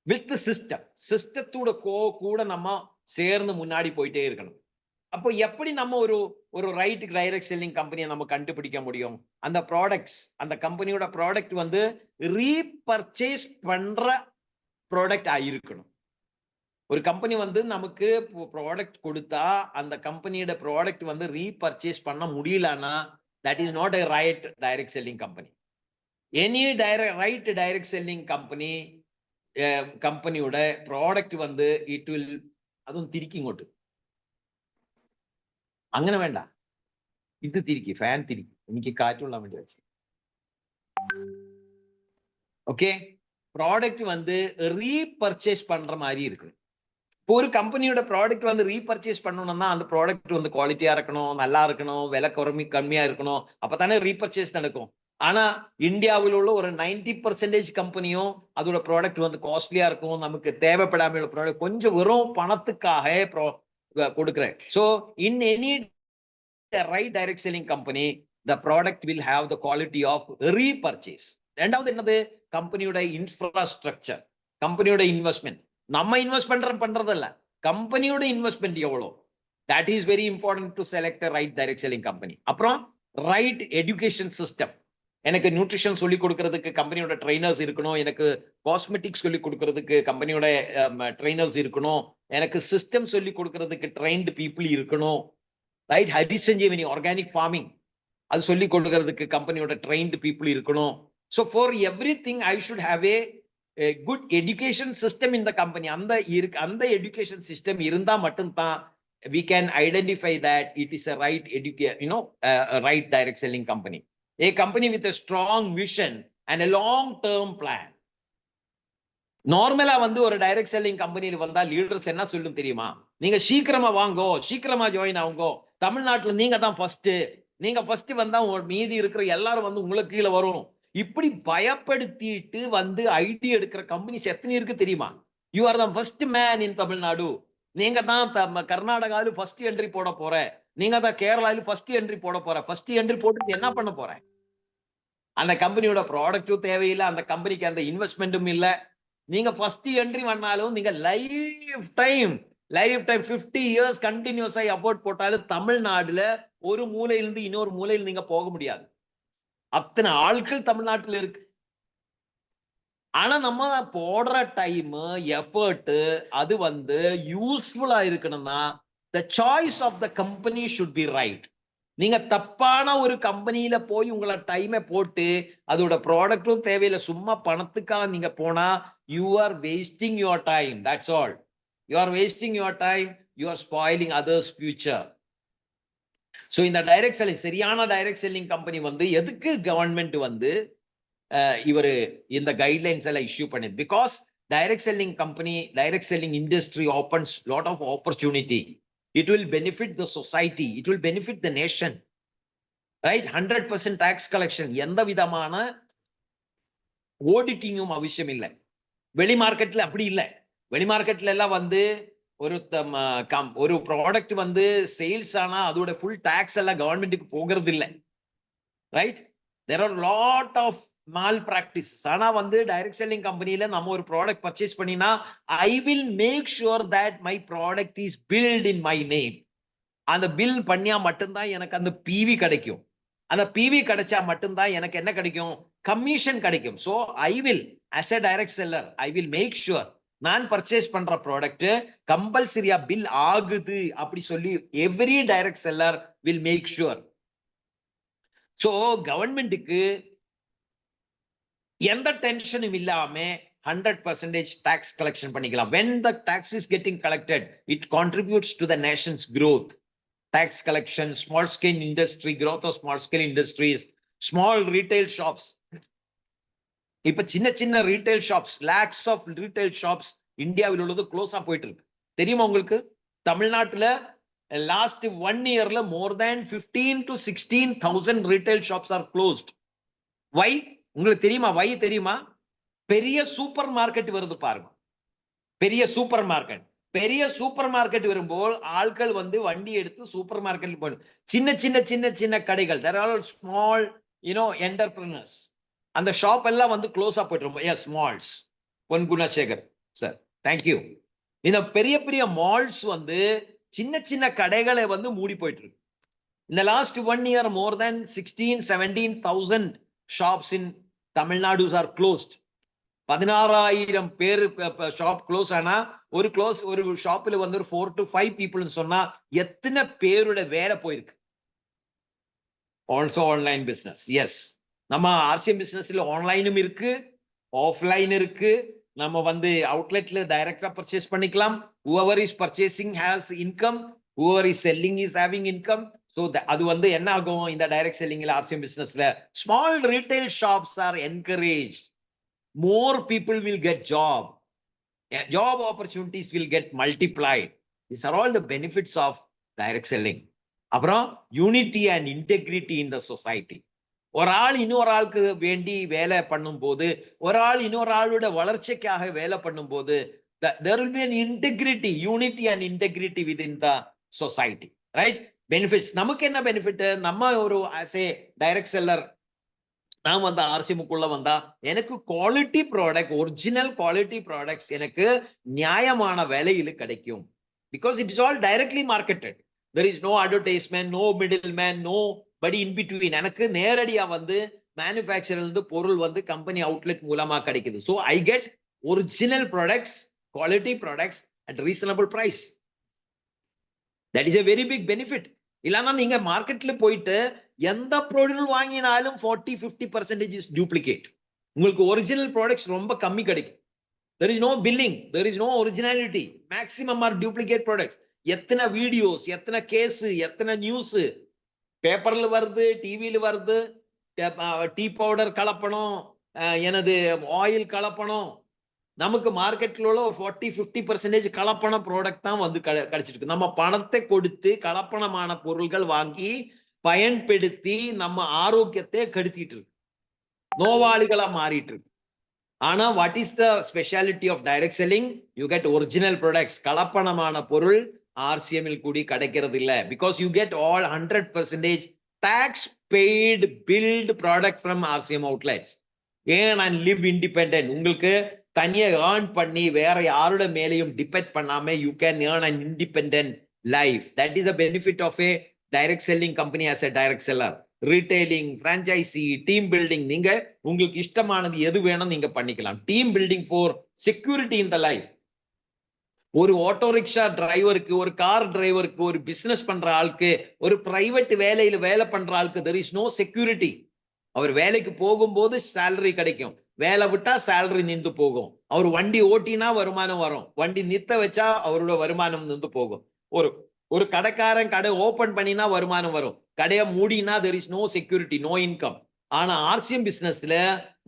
With the system, சிஸ்டத்தோட கூட நம்ம சேர்ந்து முன்னாடி போயிட்டே இருக்கணும். அப்போ எப்படி நம்ம ஒரு ரைட் டைரக்ட் செல்லிங் கம்பெனியை நம்ம கண்டுபிடிக்க முடியும்? அந்த ப்ராடக்ட்ஸ், அந்த கம்பெனியோட ப்ராடக்ட் வந்து ரீபர்ச்சேஸ் பண்ற ப்ராடக்ட் ஆயிருக்கணும். ஒரு கம்பெனி வந்து நமக்கு ப்ராடக்ட் கொடுத்தா அந்த கம்பெனியோட ப்ராடக்ட் வந்து ரீபர்ச்சேஸ் பண்ண முடியலன்னா that is not a right direct selling company. Any right direct selling கம்பெனியோட ப்ராடக்ட் வந்து இட் வில், அதுவும் തിരിക്കും ഇങ്ങോട്ട്, അങ്ങനെ വേണ്ട, ഇത് തിരിക്കും, ഫാൻ തിരിക്കും, എനിക്ക് കാറ്റുള്ള വേണ്ടി വെച്ച്. ஓகே, ப்ராடக்ட் வந்து ரீபர்ச்சேஸ் பண்ற மாதிரி இருக்கு. இப்போ ஒரு கம்பெனியோட ப்ராடக்ட் வந்து ரீபர்ச்சேஸ் பண்ணணும்னா அந்த ப்ராடக்ட் வந்து குவாலிட்டியா இருக்கணும், நல்லா இருக்கணும், விலை கம்மியா இருக்கணும், அப்பதானே ரீபர்ச்சேஸ் நடக்கும். ஆனா இந்தியாவில் உள்ள ஒரு 90% கம்பெனியும் அதோட ப்ராடக்ட் வந்து காஸ்ட்லியா இருக்கும், நமக்கு தேவைப்படாம உள்ள ப்ராடக்ட் கொஞ்சம் வெறும் பணத்துக்காக கொடுக்குறேன். So in any right direct selling company the product will have the quality of repurchase. ரெண்டாவது என்னது, கம்பெனியோட இன்ஃப்ராஸ்ட்ரக்சர், கம்பெனியோட இன்வெஸ்ட்மெண்ட். நம்ம இன்வெஸ்ட் பண்றதில்ல, கம்பெனியோட இன்வெஸ்ட்மெண்ட் எவ்வளோ, that is very important to select a right direct selling company. அப்புறம் ரைட் எஜுகேஷன் சிஸ்டம். எனக்கு நியூட்ரிஷன் சொல்லி கொடுக்கறதுக்கு கம்பெனியோட ட்ரைனர்ஸ் இருக்கணும், எனக்கு காஸ்மெட்டிக்ஸ் சொல்லி கொடுக்கறதுக்கு கம்பெனியோட ட்ரைனர்ஸ் இருக்கணும், எனக்கு சிஸ்டம் சொல்லி கொடுக்கறதுக்கு ட்ரைன்டு பீப்புள் இருக்கணும். ரைட், ஹரிசஞ்சீவனி ஆர்கானிக் ஃபார்மிங் அது சொல்லி கொடுக்கறதுக்கு கம்பெனியோட ட்ரைன்டு பீப்புள் இருக்கணும். So for every thing I should have a good education system in the company. அந்த எஜுகேஷன் சிஸ்டம் இருந்தா மட்டும்தான் we can identify that it is a right right direct selling company. A company with a strong vision and a long term plan. நார்மலா வந்து ஒரு டைரக்ட் செல்லிங் கம்பெனில வந்தா லீடர்ஸ் என்ன சொல்லும் தெரியுமா, நீங்க சீக்கிரமா வாங்கோ, சீக்கிரமா ஜாயின் ஆகுங்கோ, தமிழ்நாட்டுல நீங்க தான் ஃபர்ஸ்ட், நீங்க ஃபர்ஸ்ட் வந்தா மீதி இருக்கிற எல்லாரும் வந்து உங்களுக்கு கீழே வரும், இப்படி பயப்படுத்திட்டு வந்து ஐடி எடுக்கிற கம்பெனிஸ் எத்தனை இருக்கு தெரியுமா? You are the first man in Tamil Nadu, நீங்க தான் கர்நாடகாவில ஃபர்ஸ்ட் என்ட்ரி போட போற, நீங்க தான் கேரளாவில ஃபர்ஸ்ட் என்ட்ரி போட போற. ஃபர்ஸ்ட் என்ட்ரி போட்டு என்ன பண்ண போற? அந்த கம்பெனியோட ப்ராடக்ட்டும் தேவையில்லை, அந்த கம்பெனிக்கு அந்த இன்வெஸ்ட்மெண்ட்டும் இல்லை. நீங்க ஃபர்ஸ்ட் என்ட்ரி பண்ணாலும் நீங்க லைஃப் டைம் 50 இயர்ஸ் கண்டினியூஸா எஃபோர்ட் போட்டாலும் தமிழ்நாடுல ஒரு மூலையிலிருந்து இன்னொரு மூலையில் நீங்க போக முடியாது. அத்தனை ஆட்கள் தமிழ்நாட்டுல இருக்கு. ஆனா நம்ம போடுற டைம் எஃபர்ட் அது வந்து யூஸ்ஃபுல்லா இருக்கணும்னா the choice of the company should be right. நீங்க தப்பான ஒரு கம்பெனியில போய் உங்களை டைமை போட்டு அதோட ப்ராடக்டும் தேவையில்லை, சும்மா பணத்துக்காக நீங்க போனா you are wasting your time. That's all. You are wasting your time. You are spoiling others' future. So இந்த டைரக்ட் செல்லிங், சரியான டைரக்ட் செல்லிங் கம்பெனி வந்து எதுக்கு கவர்மெண்ட் வந்து இவரு இந்த கைட்லைன்ஸ் எல்லாம் இஷ்யூ பண்ணது? Because direct selling company, direct selling industry opens lot of opportunity. It will benefit the society. It will benefit the nation. Right? 100% tax collection. எந்த விதமான ஆடிட்டிங்கும் அவசியம் இல்லை. வெளி மார்க்கெட்ல அப்படி இல்லை. வெளி மார்க்கெட்ல எல்லாம் வந்து ஒரு ப்ராடக்ட் வந்து சேல்ஸ் ஆனா அதோட ஃபுல் டாக்ஸ் எல்லாம் கவர்மெண்ட்டுக்கு போகிறது இல்லை. Right? there are lot of mal practices. ஆனா வந்து டைரக்ட் செல்லிங் கம்பெனில நம்ம ஒரு ப்ராடக்ட் பர்ச்சேஸ் பண்ணினா I will make sure that my product is billed in my name. அந்த பில் பண்ணியா மட்டும்தான் எனக்கு அந்த பிவி கிடைக்கும். அந்த பிவி கிடைச்சா மட்டும்தான் எனக்கு என்ன கிடைக்கும்? கமிஷன் கிடைக்கும். So I will as a direct seller I will make sure நான் பர்ச்சேஸ் பண்ற ப்ராடக்ட் கம்பல்சரியா பில் ஆகுது அப்படி சொல்லி every direct seller will make sure. So கவர்மெண்ட்டுக்கு எந்த டென்ஷனும் இல்லாம 100% டாக்ஸ் கலெக்ஷன் பண்ணிக்கலாம். when the tax is getting collected it contributes to the nation's growth. Tax collection, small scale industry, growth of small scale industries, small retail shops. இப்ப சின்ன சின்ன retail shops, lakhs of retail shops இந்தியாவில் உள்ளது க்ளோஸா போயிட்டு இருக்கு. தெரியுமா உங்களுக்கு? தமிழ்நாட்டுல லாஸ்ட் 1 இயர்ல more than 15 to 16,000 retail shops are closed. Why? உங்களுக்கு தெரியுமா? வை தெரியுமா? பெரிய சூப்பர் மார்க்கெட் வருது பாருங்க. பெரிய சூப்பர் மார்க்கெட், பெரிய சூப்பர் மார்க்கெட் வரும்போது ஆட்கள் வந்து வண்டி எடுத்து சூப்பர் மார்க்கெட் போகணும். சின்ன சின்ன சின்ன சின்ன கடைகள், there are small entrepreneurs. அந்த ஷாப் எல்லாம் வந்து க்ளோஸா போயிட்டு இருக்கும். Yes, malls. Pon Gunasekar sir, thank you. இந்த பெரிய பெரிய மால்ஸ் வந்து சின்ன சின்ன கடைகளை வந்து மூடி போயிட்டு இருக்கு. இந்த last 1 year more than 16,000-17,000 shops in Tamil Nadu are closed. 16,000 பேர் ஷாப் க்ளோஸ் ஆனா ஒரு ஷாப்ல வந்து 4 to 5 people சொன்னா எத்தனை பேரோட வேலை போயிருக்கு? Also online business. எஸ், நம்ம ஆர்சிஎம் பிசினஸ்ல ஆன்லைனும் இருக்கு, ஆஃப்லைன் இருக்கு. நம்ம வந்து அவுட்லெட்ல டைரக்டா பர்ச்சேஸ் பண்ணிக்கலாம். whoever is purchasing has income, whoever is selling is having income. So அது வந்து என்ன ஆகும்? இந்த டைரக்ட் செல்லிங்ல ஆர்சிஎம் பிசினஸ்ல small retail shops are encouraged. more people will get job opportunities will get multiplied. These are all the benefits of direct selling. அப்புறம் unity and integrity in the society. ஒரு ஆள் இன்னொரு ஆளுக்கு வேண்டி வேலை பண்ணும் போது, ஒரு ஆள் இன்னொரு ஆளோட வளர்ச்சிக்காக வேலை பண்ணும் போது, there will be an integrity, unity and integrity within the society, right? Benefits. நமக்கு என்ன பெனிஃபிட்? நம்ம ஒரு as a direct seller நான் வந்த ஆர்சிஎம்குள்ள வந்தா எனக்கு quality product, original quality products எனக்கு நியாயமான விலையில கிடைக்கும். Because it is all directly marketed. There is no advertisement, no middleman, nobody in between. எனக்கு நேரடியா வந்து மேனுஃபேக்சர்ல இருந்து பொருள் வந்து கம்பெனி அவுட்லெட் மூலமா கிடைக்குது. So I get original products, quality products at reasonable price. That is a very big benefit. இல்லைன்னா நீங்க மார்க்கெட்ல போயிட்டு எந்த பொருள் வாங்கினாலும் 40-50% இஸ் டூப்ளிகேட். உங்களுக்கு ஒரிஜினல் ப்ராடக்ட்ஸ் ரொம்ப கம்மி கிடைக்கும். there is no billing, there is no originality, maximum are duplicate products. எத்தனை வீடியோஸ், எத்தனை கேஸ், எத்தனை நியூஸ் பேப்பர்ல வருது, டிவில வருது. டீ பவுடர் கலப்பணும், எனது ஆயில் கலப்பணும். நமக்கு மார்க்கெட்ல உள்ள ஒரு 40-50% கலப்பண ப்ராடக்ட் தான் வந்து கிடைச்சிட்டு இருக்கு. நம்ம பணத்தை கொடுத்து கலப்பணமான பொருள்கள் வாங்கி பயன்படுத்தி நம்ம ஆரோக்கியத்தை கெடுத்திட்டு இருக்கு, நோவாளிகளா மாறிட்டு இருக்கு. ஆனா what is the speciality of direct selling? You get original products. கலப்பணமான பொருள் ஆர்சிஎம்மில் கூடி கிடைக்கிறது இல்ல. Because you get all 100% tax paid billed product from RCM outlets. Earn and live independent. உங்களுக்கு தனியா ஏர்ன் பண்ணி வேற யாரோட மேலையும் டிபெண்ட் பண்ணாம you can earn an independent life. That is the benefit of a direct selling company as a direct seller. Retailing, franchisee, team building, நீங்க உங்களுக்கு இஷ்டமானது எது வேணும் நீங்க பண்ணிக்கலாம். Team building for security in the life. ஒரு ஆட்டோ ரிக்ஷா டிரைவருக்கு, ஒரு கார் டிரைவருக்கு, ஒரு பிசினஸ் பண்ற ஆளுக்கு, ஒரு பிரைவேட் வேலையில வேலை பண்ற ஆளுக்கு there is no security. அவர் வேலைக்கு போகும்போது சேலரி கிடைக்கும், வேலை விட்டா சேலரி நின்று போகும். அவர் வண்டி ஓட்டினா வருமானம் வரும், வண்டி நிறுத்த வச்சா அவரோட வருமானம் நின்று போகும். ஒரு கடைக்காரன் கடை ஓபன் பண்ணினா வருமானம் வரும், கடையை மூடினா there is no security, no income. ஆனா ஆர்சிஎம் பிசினஸ்ல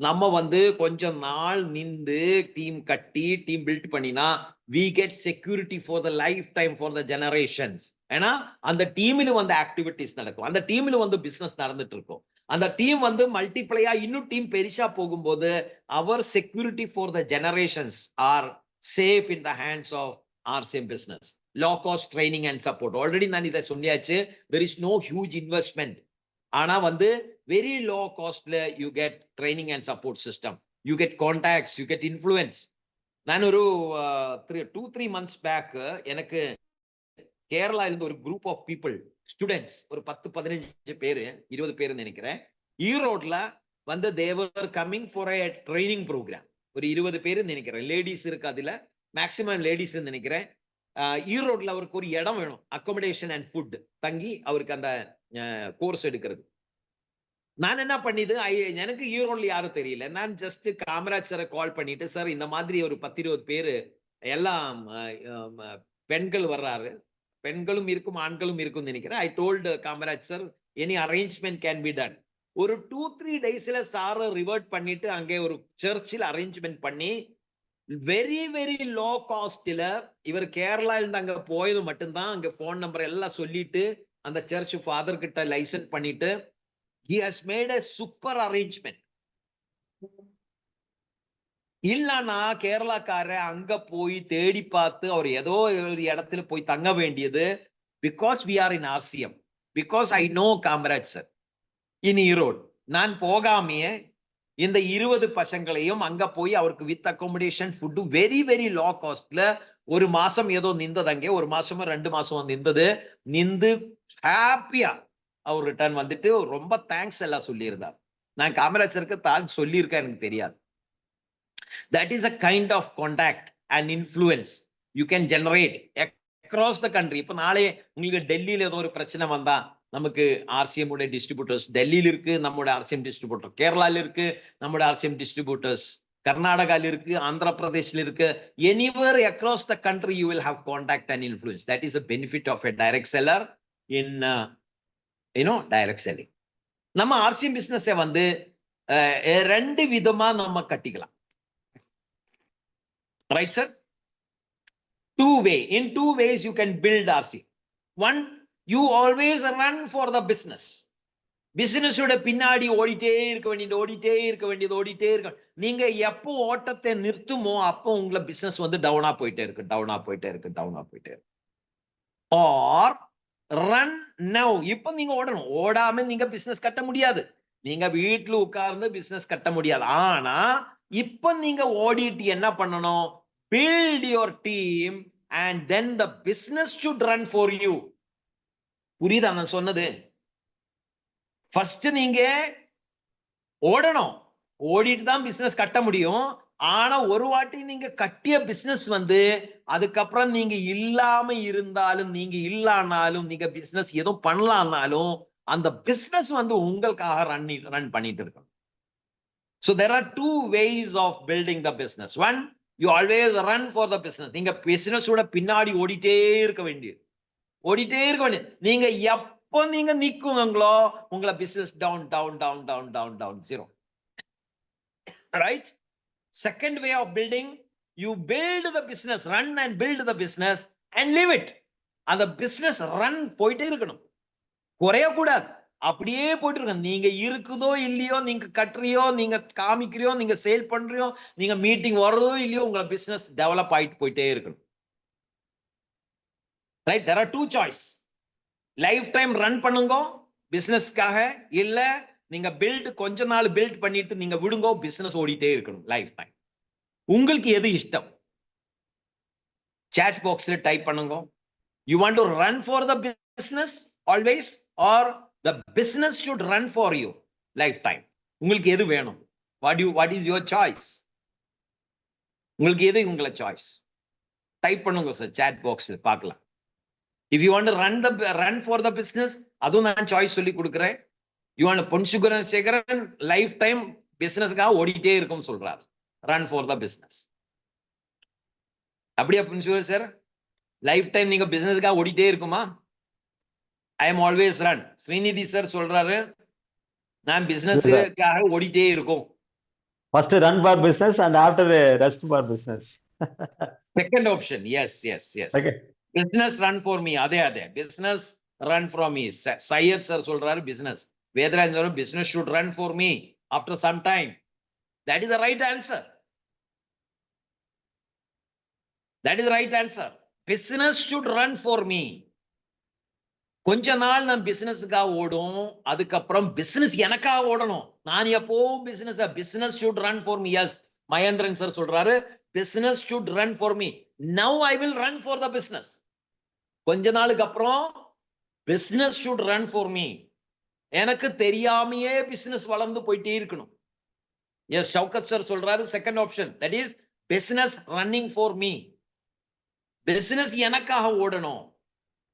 நம்ம வந்து கொஞ்சம் நாள் நின்று டீம் கட்டி டீம் பில்ட் பண்ணினா we get security for the lifetime, for the generations. ஏன்னா அந்த டீமில் வந்து ஆக்டிவிட்டிஸ் நடக்கும், அந்த டீமில் வந்து பிசினஸ் நடந்துட்டு இருக்கும். அந்த டீம் வந்து மல்டிப்ளையா இன்னும் டீம் பெருசா போகும்போது our security for the generations are safe in the hands of RCM business. Low cost training and support. Already நான் இதை சொல்லியாச்சு. There is no huge investment. ஆனா வந்து very low costல you get training and support system. You get contacts, you get influence. நான் ஒரு 2-3 months பேக் எனக்கு கேரளா இருந்து ஒரு குரூப் ஆஃப் பீப்புள், ஸ்டூடெண்ட்ஸ், ஒரு 10-15 பேரு, 20 பேர் நினைக்கிறேன், ஈரோட்ல வந்து they are coming for a training program. ஒரு 20 பேர் நினைக்கிறேன், லேடிஸ் இருக்கு, அதுல மேக்சிமம் லேடிஸ் நினைக்கிறேன். ஈரோட்ல அவருக்கு ஒரு இடம் வேணும், அகாமடேஷன் அண்ட் ஃபுட், தங்கி அவருக்கு அந்த கோர்ஸ் எடுக்கிறது. நான் என்ன பண்ணிது, எனக்கு ஈரோட்ல யாரும் தெரியல. நான் ஜஸ்ட் காமராஜ் சாரை கால் பண்ணிட்டு, சார் இந்த மாதிரி ஒரு 10-20 பேரு எல்லாம் பெண்கள் வர்றாரு, பெண்களும் இருக்கும் ஆண்களும் இருக்கும் நினைக்கிறேன். ஐ told Kamaraj sir any arrangement can be done. ஒரு 2-3 டேஸ்ல சாரை ரிவர்ட் பண்ணிட்டு அங்கே ஒரு சர்ச்சில் அரேஞ்ச்மெண்ட் பண்ணி வெரி வெரி லோ காஸ்ட்ல, இவர் கேரளா இருந்து அங்க போயது மட்டும்தான், அங்க போன் நம்பர் எல்லாம் சொல்லிட்டு அந்த சர்ச் ஃபாதர் கிட்ட லைசன்ஸ் பண்ணிட்டு he has made a super arrangement. இல்லனா கேரளாக்கார அங்க போய் தேடி பார்த்து அவர் ஏதோ ஒரு இடத்துல போய் தங்க வேண்டியது. Because we are in RCM, because I know Kamaraj sir in Erode. நான் போகாமையே இந்த 20 பசங்களையும் அங்க போய் அவருக்கு with accommodation food very very low காஸ்ட்ல ஒரு மாசம் ஏதோ நின்றது, அங்கே ஒரு மாசமோ 2 மாசம் நின்று ஹாப்பியா அவர் ரிட்டர்ன் வந்துட்டு ரொம்ப தேங்க்ஸ் எல்லாம் சொல்லியிருந்தார். நான் காமராஜ் சாருக்கு தேங்க்ஸ் சொல்லியிருக்கேன், எனக்கு தெரியாது. That is the kind of contact and influence you can generate across the country. இப்ப நாளே உங்களுக்கு டெல்லியில ஏதோ ஒரு பிரச்சனை வந்தா, நமக்கு ஆர்சிஎம் உடைய டிஸ்ட்ரிபியூட்டர்ஸ் டெல்லியில இருக்கு, நம்மளோட ஆர்சிஎம் டிஸ்ட்ரிபியூட்டர் கேரளால இருக்கு, நம்மளோட ஆர்சிஎம் டிஸ்ட்ரிபியூட்டர்ஸ் கர்நாடகால இருக்கு, ஆந்திர பிரதேஷ்ல இருக்கு. anywhere across the country you will have contact and influence. That is a benefit of a direct seller in direct selling. நம்ம ஆர்சிஎம் பிசினஸ் வந்து 2 விதமா நம்ம கட்டிக்கலாம். Right sir? in two ways you can build RCM. One, you always run for the business. பிசினஸோட பின்னாடி ஓடிட்டே இருக்க வேண்டியது. நீங்க எப்போ ஓட்டத்தை நிறுத்துமோ அப்போ உங்களை பிசினஸ் வந்து டவுனா போயிட்டே இருக்கு. Or run now. இப்போ நீங்க ஓடணும். ஓடாம நீங்க பிசினஸ் கட்ட முடியாது. நீங்க வீட்டுல உட்கார்ந்து பிசினஸ் கட்ட முடியாது. ஆனா இப்போ நீங்க ஓடிட்டு என்ன பண்ணணும்? Build your team and then the business should run for you. புரியுதா நான் சொன்னது? ஃபர்ஸ்ட் நீங்க ஓடணும். ஓடிட்டு தான் பிசினஸ் கட்ட முடியும். ஆனா ஒரு வாட்டி நீங்க கட்டிய பிசினஸ் வந்து அதுக்கப்புறம் நீங்க இல்லாம இருந்தாலும் நீங்க இல்லனாலும் நீங்க பிசினஸ் எதுவும் பண்ணலாம்னாலும் அந்த பிசினஸ் வந்து உங்களுக்காக ரன் பண்ணிட்டு இருக்கும். So there are two ways of building the business. One, you always run for the business. நீங்க பிசினஸ் ஓட பின்னாடி ஓடிட்டே இருக்க வேண்டியது. நீங்க எப்போ நீங்க நிக்குங்களோ உங்கள business down zero. Right? Second way of building, you build the business, run and build the business and leave it. அந்த பிசினஸ் ரன் போயிட்டே இருக்கணும், குறைய கூடாது, அப்படியே போயிட்டு இருக்கணும். நீங்க இருக்குதோ இல்லையோ, நீங்க கட்டுறியோ, நீங்க காமிக்கிறியோ, நீங்க சேல் பண்றியோ, நீங்க மீட்டிங் வர்றதோ இல்லையோ, உங்க பிசினஸ் டெவலப் ஆயிட்டு போயிட்டே இருக்கணும். Right? there are two choice. Life time run பண்ணுங்க பிசினஸ்க்காக, இல்ல நீங்க கொஞ்ச நாள் பில்ட் பண்ணிட்டு நீங்க விடுங்க, பிசினஸ் ஓடிட்டே இருக்கணும் லைஃப் டைம். உங்களுக்கு எது இஷ்டம்? சாட் பாக்ஸ்ல டைப் பண்ணுங்க. You want to run for the business always R the business should run for you life time? உங்களுக்கு எது வேணும்? What is your choice? உங்களுக்கு எது உங்களோட சாய்ஸ்? டைப் பண்ணுங்க சார் சாட் பாக்ஸ்ல பார்க்கலாம். If you want to run for the business, அதுவும் நான் சாய்ஸ் சொல்லி கொடுக்கிறேன். You want Ponsukaran Sekaran life time பிசினஸ்க்காக ஓடிட்டே இருக்கும் சொல்றாரு. Run for the business. அப்படியா பொன்சுகரன் சார்? லைஃப் டைம் நீங்க பிசினஸ்க்காக ஓடிட்டே இருக்குமா? I am always run. Srinidhi sir சொல்றாரு நான் பிசினஸ்க்காக ஓடிட்டே இருக்கும். First run for business and after rest for business. Second option, yes. Okay. Business run for me. அதே business run for me. Syed sir சொல்றாரு business. Vedran sir business should run for me after some time. That is the right answer. Business should run for me. கொஞ்ச நாள் நான் பிசினஸ்க்காக ஓடும், அதுக்கப்புறம் பிசினஸ் எனக்காக ஓடணும். நான் எப்பவும் business should run for me. Yes, Mahendran sir சொல்றாரு business should run for me. Now I will run for the business. கொஞ்ச நாளுக்கு அப்புறம் business should run for me. எனக்கு தெரியாமையே பிசினஸ் வளர்ந்து போயிட்டே இருக்கணும். எஸ், ஷவுகத் சார் சொல்றாரு second option, that is business running for me. Business எனக்காக ஓடணும்.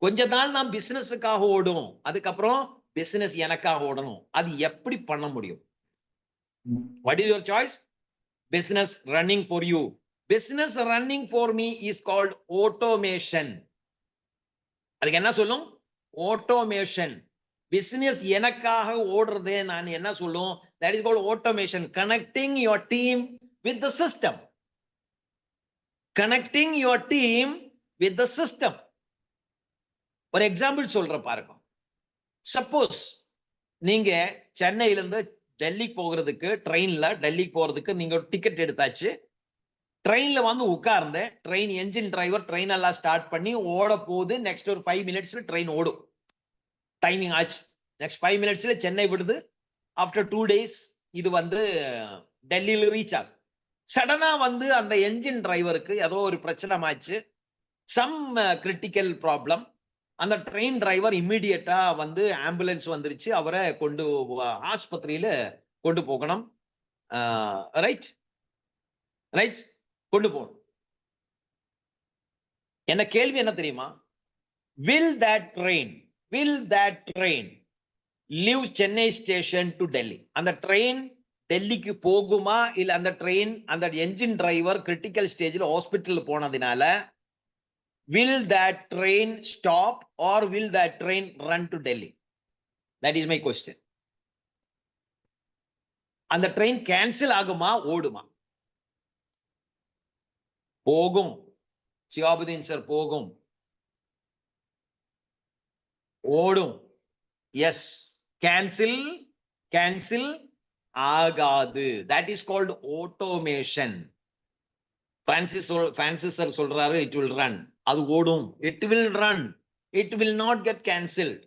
கொஞ்ச நாள் நான் பிசினஸுக்காக ஓடும், அதுக்கப்புறம் பிசினஸ் எனக்காக ஓடணும். அது எப்படி பண்ண முடியும்? What is your choice? Business running for you. Business running for me is called automation. அதுக்கு என்ன சொல்லும்? ஆட்டோமேஷன். பிசினஸ் எனக்காக ஓடுறதே நான் என்ன சொல்லும்? That is called automation. Connecting your team with the system. Connecting your team with the system. ஒரு எக்ஸாம்பிள் சொல்ற பாருங்க. சப்போஸ் நீங்க சென்னையில இருந்து டெல்லிக்கு போகிறதுக்கு ட்ரெயின்ல டெல்லிக்கு போறதுக்கு நீங்க டிக்கெட் எடுத்தாச்சு. ட்ரெயின்ல வந்து உட்கார்ந்து ட்ரெயின் என்ஜின் டிரைவர் ட்ரெயின் எல்லாம் ஸ்டார்ட் பண்ணி ஓட போகுது. நெக்ஸ்ட் ஒரு 5 மினிட்ஸ்ல ட்ரெயின் ஓடும். டைமிங் ஆச்சு. நெக்ஸ்ட் 5 மினிட்ஸ்ல சென்னை விடுது. ஆஃப்டர் 2 days இது வந்து டெல்லியில ரீச் ஆகும். சடனா வந்து அந்த என்ஜின் டிரைவருக்கு ஏதோ ஒரு பிரச்சனை ஆச்சு, சம் கிரிட்டிக்கல் ப்ராப்ளம். அந்த ட்ரெயின் டிரைவர் இம்மிடியட்டா வந்து ஆம்புலன்ஸ் வந்துருச்சு, அவரை கொண்டு ஆஸ்பத்திரியில கொண்டு போகணும். ரைட், கொண்டு போகணும். என்ன கேள்வி என்ன தெரியுமா? will that train leave Chennai station to Delhi? அந்த ட்ரெயின் டெல்லிக்கு போகுமா? இல்ல அந்த ட்ரெயின் அந்த என்ஜின் டிரைவர் கிரிட்டிக்கல் ஸ்டேஜ்ல ஹாஸ்பிட்டல் போனதுனால will that train stop or will that train run to Delhi? That is my question. அந்த ட்ரெயின் கேன்சல் ஆகுமா ஓடுமா? போகும். சிவாபுதீன் சார் போகும், ஓடும். எஸ், கேன்சில் ஆகாது. That is called automation. Francis sir சொல்றாரு it will run. அது ஓடும். It will run. It will not get cancelled.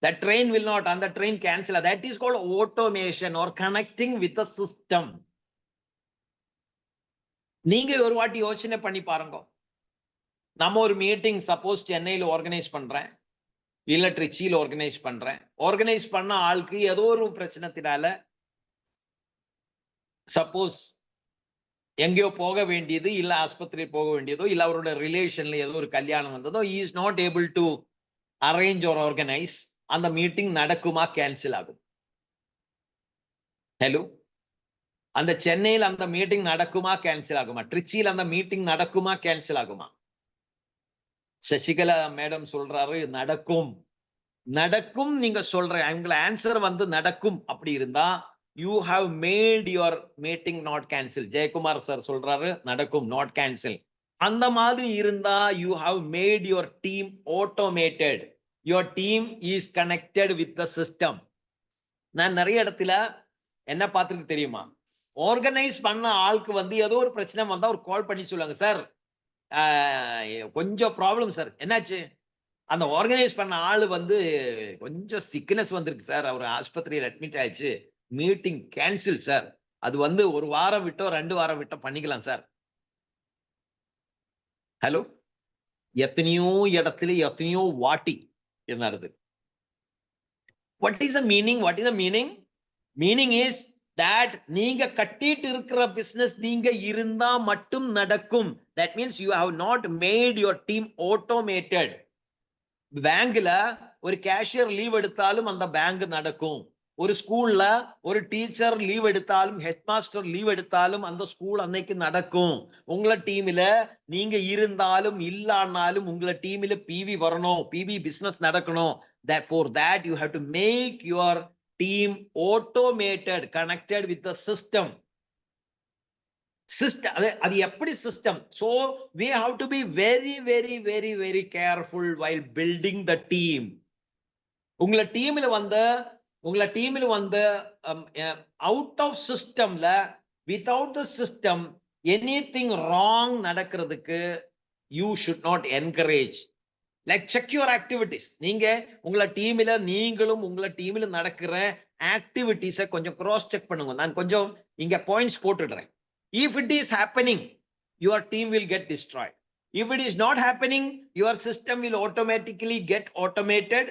That train will not, and the train cancel. That is called automation or connecting with the system. நீங்க ஒரு வாட்டி யோசனை பண்ணி பாருங்க. நம்ம ஒரு மீட்டிங் சப்போஸ் சென்னையில ஆர்கனைஸ் பண்றேன், இல்ல ட்ரிச்சியில ஆர்கனைஸ் பண்றேன். ஆர்கனைஸ் பண்ண ஆளுக்கு ஏதோ ஒரு பிரச்சனைத்தினால சப்போஸ் எங்கேயோ போக வேண்டியது, இல்ல ஆஸ்பத்திரி போக வேண்டியதோ, இல்ல அவரோட ரிலேஷன்ல ஏதோ ஒரு கல்யாணம் வந்ததோ, he is not able to arrange or organize. அந்த மீட்டிங் நடக்குமா, கேன்சல் ஆகும்? ஹலோ, அந்த சென்னையில் அந்த மீட்டிங் நடக்குமா, கேன்சல் ஆகுமா? ட்ரிச்சியில் அந்த மீட்டிங் நடக்குமா, கேன்சல் ஆகுமா? சசிகலா மேடம் சொல்றாரு நடக்கும். நடக்கும் நீங்க சொல்ற அவங்கள ஆன்சர் வந்து நடக்கும் அப்படி இருந்தா you have made your meeting not cancel. Jayakumar sir சொல்றாரு நடக்கும், not cancel. அந்த மாதிரி இருந்தா you have made your team automated. Your team is connected with the system. நான் நிறைய இடத்துல என்ன பார்த்துருக்கு தெரியுமா, ஆர்கனைஸ் பண்ண ஆளுக்கு வந்து ஏதோ ஒரு பிரச்சனை வந்தா ஒரு கால் பண்ணி சொல்லுவாங்க, சார் கொஞ்சம் ப்ராப்ளம் சார், என்னாச்சு? அந்த ஆர்கனைஸ் பண்ண ஆளு வந்து கொஞ்சம் சிக்னஸ் வந்திருக்கு சார், அவர் ஆஸ்பத்திரியில் அட்மிட் ஆயிடுச்சு, மீட்டிங் கேன்சல் சார், அது வந்து ஒரு வாரம் விட்டோ 2 வாரம் விட்டோ பண்ணிக்கலாம் சார். ஹலோ, எத்தனையோ இடத்துல எத்தனையோ வாட்டி என்ன நடக்குது. What is the meaning? What is the meaning? Meaning is that நீங்க கட்டிட்டு இருக்கிற பிசினஸ் நீங்க இருந்தா மட்டும் நடக்கும். That means you have not made your team automated. பேங்க்ல ஒரு கேஷியர் லீவ் எடுத்தாலும் அந்த பேங்க் நடக்கும். ஒரு ஸ்கூல்ல ஒரு டீச்சர் லீவ் எடுத்தாலும், ஹெட் மாஸ்டர் லீவ் எடுத்தாலும் அந்த ஸ்கூல் அன்னைக்கு நடக்கும். உங்கள டீம்ல நீங்க இருந்தாலும் இல்லானாலும் உங்கள டீம்ல பிவி வரணும், பிவி பிசினஸ் நடக்கணும். That for that you have to make your team automated, connected with the system. System, அது எப்படி system? So we have to be very very very very careful while building the team. உங்கள டீம்ல வந்து அவுட் ஆஃப் சிஸ்டம்ல, without the system anything wrong நடக்கிறதுக்கு you should not encourage. Like check your activities. நீங்க உங்கள டீம்ல நீங்களும் உங்கள டீம்ல நடக்கிற ஆக்டிவிட்டீஸை கொஞ்சம் கிராஸ் செக் பண்ணுங்க. நான் கொஞ்சம் இங்க பாயிண்ட்ஸ் போட்டுடுறேன். If it is happening, your team will get destroyed. If it is not happening, your system will automatically get automated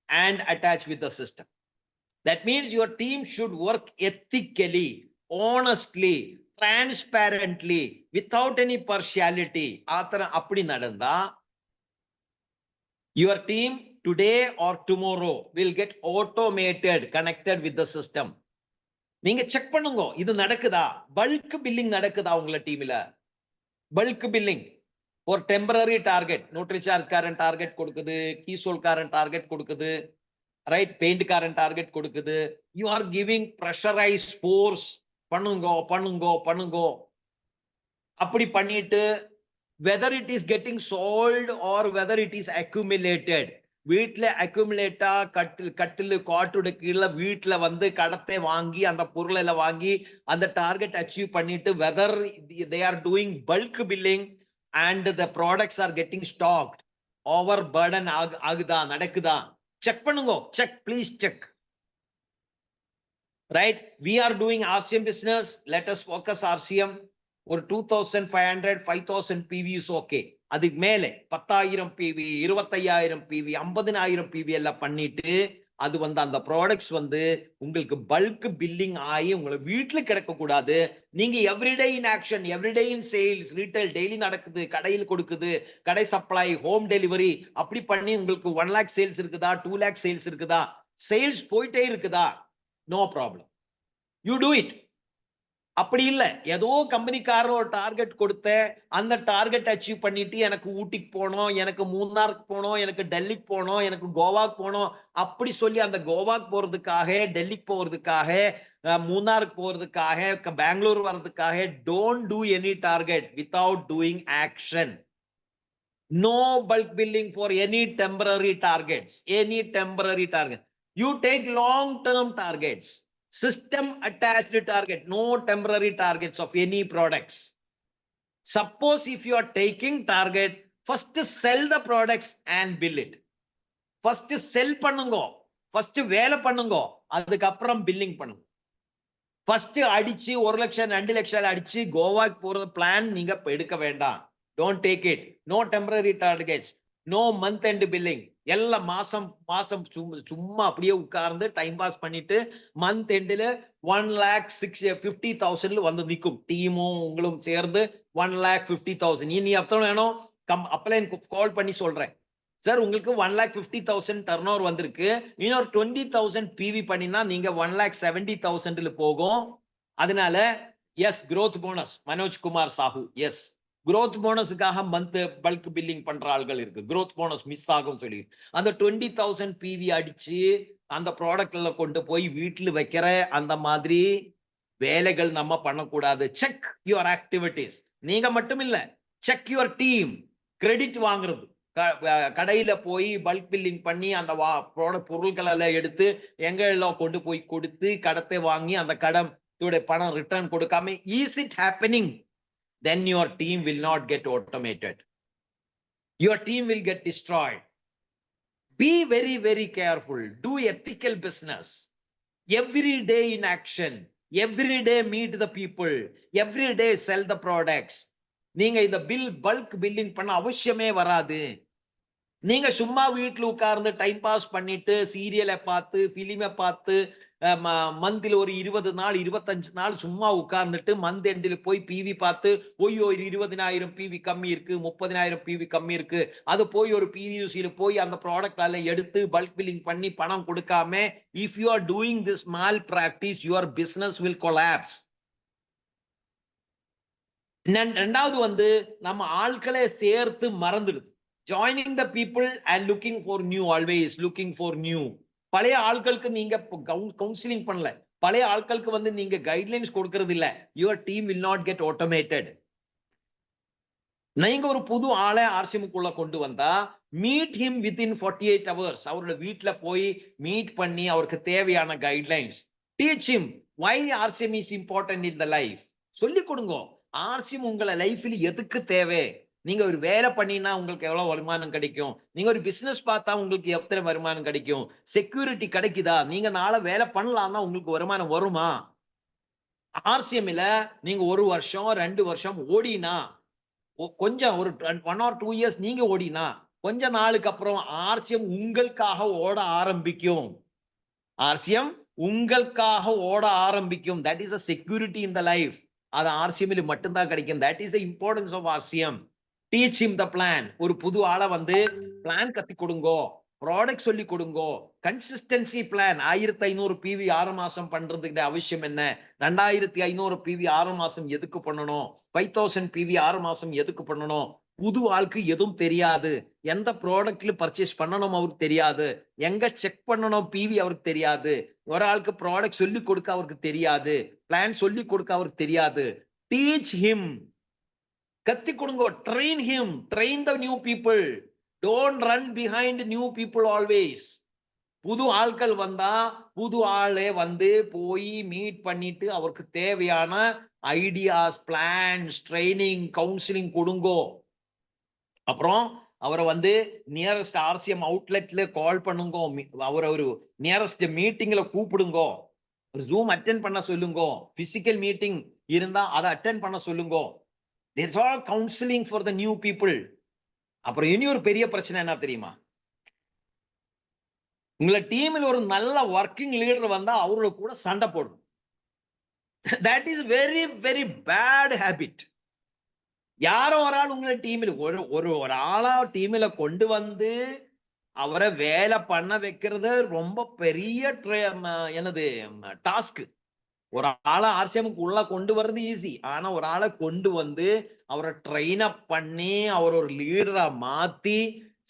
and attached with the system. That means your team should work ethically, honestly, transparently, without any partiality. அப்படி நடந்தா your team today or tomorrow will get automated, connected with the system. நீங்க செக் பண்ணுங்க, இது நடக்குதா? பல்க் பில்லிங் நடக்குதா உங்கள டீம்ல? பல்க் பில்லிங் ஒரு டெம்பரரி டார்கெட், நோட்ரிசார்ஜ் காரன் டார்கெட் கொடுக்குது, கீசோல் காரன் டார்கெட் கொடுக்குது, ரைட், பெயிண்ட் காரன் டார்கெட் கொடுக்குது. You are giving pressurise force, பண்ணுங்க. அப்படி பண்ணிட்டு whether it is getting sold or whether it is accumulated, வீட்ல அக்யூமுலேட்டா கட்டில் காட்டோட கீழே வீட்டுல வந்து கடத்தை வாங்கி அந்த பொருளை வாங்கி அந்த டார்கெட் அச்சீவ் பண்ணிட்டு whether they are doing bulk billing and the products are getting stocked, over burden ஆகுதா, நடக்குதா? செக் பண்ணுங்க. Check, please check. Right, we are doing RCM business, let us focus RCM. ஒரு 2500 5000 PV is okay. அதுக்கு மேலே 10,000 PV 25,000 PV 50,000 PV எல்லாம் பண்ணிட்டு அது வந்து அந்த ப்ராடக்ட்ஸ் வந்து உங்களுக்கு பல்க் பில்லிங் ஆகி உங்களை வீட்டுல கிடக்க கூடாது. நீங்க everyday in action, everyday in sales, retail daily நடக்குது, கடையில் கொடுக்குது, கடை சப்ளை, ஹோம் டெலிவரி, அப்படி பண்ணி உங்களுக்கு 1 lakh சேல்ஸ் இருக்குதா, 2 lakh சேல்ஸ் இருக்குதா, சேல்ஸ் போயிட்டே இருக்குதா, no problem, you do it. அப்படி இல்லை, ஏதோ கம்பெனிக்காரர் ஒரு டார்கெட் கொடுத்த அந்த டார்கெட் அச்சீவ் பண்ணிட்டு எனக்கு ஊட்டிக்கு போனோம், எனக்கு மூணாருக்கு போனோம், எனக்கு டெல்லிக்கு போனோம், எனக்கு கோவாக்கு போனோம், அப்படி சொல்லி அந்த கோவாக்கு போறதுக்காக, டெல்லிக்கு போறதுக்காக, மூணாருக்கு போறதுக்காக, பெங்களூர் வர்றதுக்காக don't do any target without doing action. No bulk billing for any temporary targets, any temporary target. You take long-term targets, system attached target, no temporary targets of any products. Suppose if you are taking target, first sell the products and bill it. First sell பண்ணுங்க, first வேலை பண்ணுங்க, அதுக்கப்புறம் பில்லிங் பண்ணுங்க. ஃபர்ஸ்ட் அடிச்சு 1 லட்சம் 2 லட்சம் அடிச்சு கோவாக்கு போறது பிளான் நீங்க எடுக்க வேண்டாம். Don't take it. No temporary targets, no month end billing. எல்லாம் மாசம் சும்மா அப்படியே உட்கார்ந்து டைம் பாஸ் பண்ணிட்டு மந்த் எண்ட்ல 1,50,000 வந்து நிற்கும். டீமும் உங்களும் சேர்ந்து 1,50,000. இனி அப்புறம் வேணும் அப்ளைன் கால் பண்ணி சொல்றேன், சார் உங்களுக்கு 1,50,000 டர்ன் ஓவர் வந்திருக்கு, இன்னொரு 20,000 பிவி பண்ணினா நீங்க 1,70,000 போகும். அதனால S growth bonus. Manoj Kumar Sahu, S growth போனஸுக்காக மந்த் பல்க் பில்லிங் பண்ற ஆள்கள் இருக்கு. growth போனஸ் மிஸ் ஆகும் சொல்லி அந்த 20,000 பிவி அடிச்சு அந்த ப்ராடக்ட்ல கொண்டு போய் வீட்டுல வைக்கிற அந்த மாதிரி வேலைகள் நம்ம பண்ணக்கூடாது. Check your activities. நீங்க மட்டும் இல்ல, செக் யுவர் டீம். கிரெடிட் வாங்குறது, கடையில போய் பல்க் பில்லிங் பண்ணி அந்த பொருட்கள் எல்லாம் எடுத்து எங்க எல்லாம் கொண்டு போய் கொடுத்து கடத்தை வாங்கி அந்த கடத்தோட பணம் ரிட்டர்ன் கொடுக்காம, is it happening? then your team will not get automated, your team will get destroyed. Be very very careful. Do ethical business. Every day in action, every day meet the people, every day sell the products. நீங்க இந்த பல்க் பில்லிங் பண்ண அவசியமே வராது. நீங்க சும்மா வீட்டுல உட்கார்ந்து டைம் பாஸ் பண்ணிட்டு சீரியலை பார்த்து பிலிமை பார்த்து மந்தில் ஒரு 20 நாள் 25 நாள் சும்மா உட்கார்ந்துட்டு மந்த் எண்டில் போய் பிவி பார்த்து ஒய்யோ 20,000 பிவி கம்மி இருக்கு, 30,000 பிவி கம்மி இருக்கு, அது போய் ஒரு பிவியூசியில போய் அந்த ப்ராடக்ட் எடுத்து பல்க் பில்லிங் பண்ணி பணம் கொடுக்காம, if you are doing this mall practice, your business will collapse. ரெண்டாவது நம்ம ஆட்களை சேர்த்து மறந்துடுது. joining the people and looking for new, always looking for new. பழைய ஆட்களுக்கு நீங்க கவுன்சிலிங் பண்ணல, பழைய ஆட்களுக்கு நீங்க கைட்லைன்ஸ் கொடுக்கிறது இல்ல, your team will not get automated. நீங்க ஒரு புது ஆளை ஆர்சிஎம்க்குள்ள கொண்டு வந்தா மீட் him within 48 hours. அவரோட வீட்டுல போய் மீட் பண்ணி அவருக்கு தேவையான guidelines teach him why RCM is important in the life. சொல்லி கொடுங்க, ஆர்சிஎம் உங்களை லைஃப்ல எதுக்கு தேவை, நீங்க ஒரு வேலை பண்ணினா உங்களுக்கு எவ்வளவு வருமானம் கிடைக்கும், நீங்க ஒரு பிசினஸ் பார்த்தா உங்களுக்கு எத்தனை வருமானம் கிடைக்கும், செக்யூரிட்டி கிடைக்குதா, நீங்க நாளை வேலை பண்ணலாம்னா உங்களுக்கு வருமானம் வருமா. ஆர்சிஎம்ல நீங்க 1 வருஷம் 2 வருஷம் ஓடினா, கொஞ்சம் ஒரு 1 or 2 years நீங்க ஓடினா, கொஞ்ச நாளுக்கு அப்புறம் ஆர்சிஎம் உங்களுக்காக ஓட ஆரம்பிக்கும். ஆர்சிஎம் உங்களுக்காக ஓட ஆரம்பிக்கும். That is a security in the life. அது ஆர்சிஎம்ல மட்டும்தான் கிடைக்கும். That is the importance of RCM. Teach him the plan. ஒரு புது ஆளை பிளான் கத்தி கொடுங்கோ, ப்ராடக்ட் சொல்லி கொடுங்கோ, கன்சிஸ்டன்சி பிளான். 1500 பிவி 6 மாசம் பண்றதுக்கு அவசியம் என்ன, 2500 பிவி 6 மாசம் எதுக்கு பண்ணணும், 5000 பிவி 6 மாசம் எதுக்கு பண்ணணும். புது ஆளுக்கு எதுவும் தெரியாது, எந்த ப்ராடக்ட்ல பர்ச்சேஸ் பண்ணணும் அவருக்கு தெரியாது, எங்க செக் பண்ணணும் பிவி அவருக்கு தெரியாது, ஒரு ஆளுக்கு ப்ராடக்ட் சொல்லி கொடுக்க அவருக்கு தெரியாது, பிளான் சொல்லி கொடுக்க அவருக்கு தெரியாது. Teach him. கத்தி கொடுங்க, train him, train the new people. Don't run behind new people always. புது ஆட்கள் வந்தா புது ஆளே போய் மீட் பண்ணிட்டு அவருக்கு தேவையான ஐடியாஸ், பிளான்ஸ், ட்ரைனிங், கவுன்சிலிங் கொடுங்கோ. அப்புறம் அவரை நியரஸ்ட் ஆர்சிஎம் அவுட்லெட்ல கால் பண்ணுங்க, அவரை ஒரு நியரஸ்ட் மீட்டிங்ல கூப்பிடுங்கோ, ஒரு ஜூம் அட்டென்ட் பண்ண சொல்லுங்க, பிசிக்கல் மீட்டிங் இருந்தா அதை அட்டென்ட் பண்ண சொல்லுங்க. There's all counseling for the new people. அப்புறம் இனி ஒரு பெரிய பிரச்சனை என்ன தெரியுமா, உங்களை டீமில் ஒரு நல்ல ஒர்க்கிங் லீடர் வந்தா அவரோட கூட சண்டை போடும். that is very very bad habit. யாரோ ஒரு ஆள் உங்களை டீமில் ஒரு ஆளா டீமில கொண்டு அவரை வேலை பண்ண வைக்கிறது ரொம்ப பெரிய டாஸ்க். ஒரு ஆளை ஆர்சிஎம்க்கு உள்ள கொண்டு வர்றது ஈஸி, ஆனா ஒரு ஆளை கொண்டு அவரை ட்ரெயின் அப் பண்ணி அவர் ஒரு லீடரா மாத்தி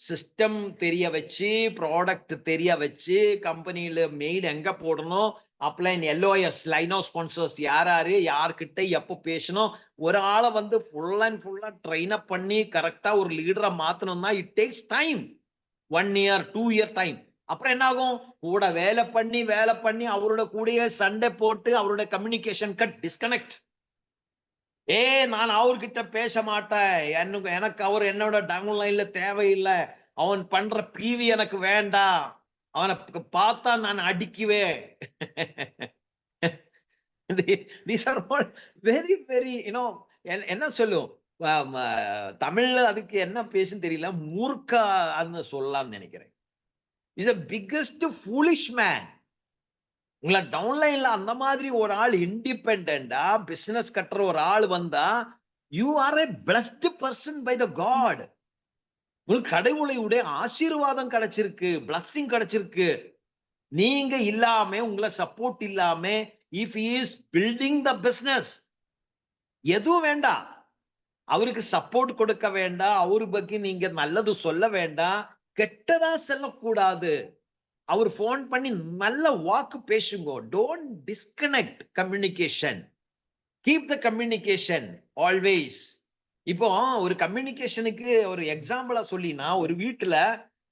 சிஸ்டம் தெரிய வச்சு, ப்ராடக்ட் தெரிய வச்சு, கம்பெனியில மெயில் எங்க போடணும், upline LOS line of sponsors யாரு யார்கிட்ட எப்போ பேசணும், ஒரு ஆளை ஃபுல் அண்ட் ஃபுல்லா ட்ரெயின் அப் பண்ணி கரெக்டா ஒரு லீடரா மாத்தணும்னா it takes time. 1 year 2 year time. அப்புறம் என்ன ஆகும்? கூட வேலை பண்ணி அவரோட கூடயே சண்டை போட்டு அவரோட கம்யூனிகேஷன் கட், டிஸ்கனெக்ட். நான் அவர்கிட்ட பேச மாட்டேன், எனக்கு அவர் என்னோட டவுன்லைன்ல தேவையில்லை, அவன் பண்ற பிவி எனக்கு வேண்டாம், அவனை பார்த்தா நான் அடிக்குவேன். These are all very very என்ன சொல்லும் தமிழ்ல அதுக்கு என்ன பேசுன்னு தெரியல, மூர்க்கா சொல்லலாம்னு நினைக்கிறேன். Is a biggest foolish man. உங்களை டவுன்லைன்ல அந்த மாதிரி ஒரு ஆள் இண்டிபெண்டா பிசினஸ் கட்டுற ஒரு ஆள் வந்தா, you are a blessed person by the God. உங்களுக்கு கடவுளுடைய ஆசீர்வாதம் கிடைச்சிருக்கு, blessing கிடைச்சிருக்கு. நீங்க இல்லாம, உங்களை சப்போர்ட் இல்லாம, if he is building the business, எதுவும் வேண்டாம், அவருக்கு சப்போர்ட் கொடுக்க வேண்டாம், அவரு பத்தி நீங்க நல்லது சொல்ல வேண்டாம், கெட்டதா சொல்லக்கூடாது. அவர் போன் பண்ணி நல்ல வாக்கு பேசுங்க. Don't disconnect communication, keep the communication always. இப்போ ஒரு கம்யூனிகேஷனுக்கு ஒரு எக்ஸாம்பிளா சொல்லினா, ஒரு வீட்டுல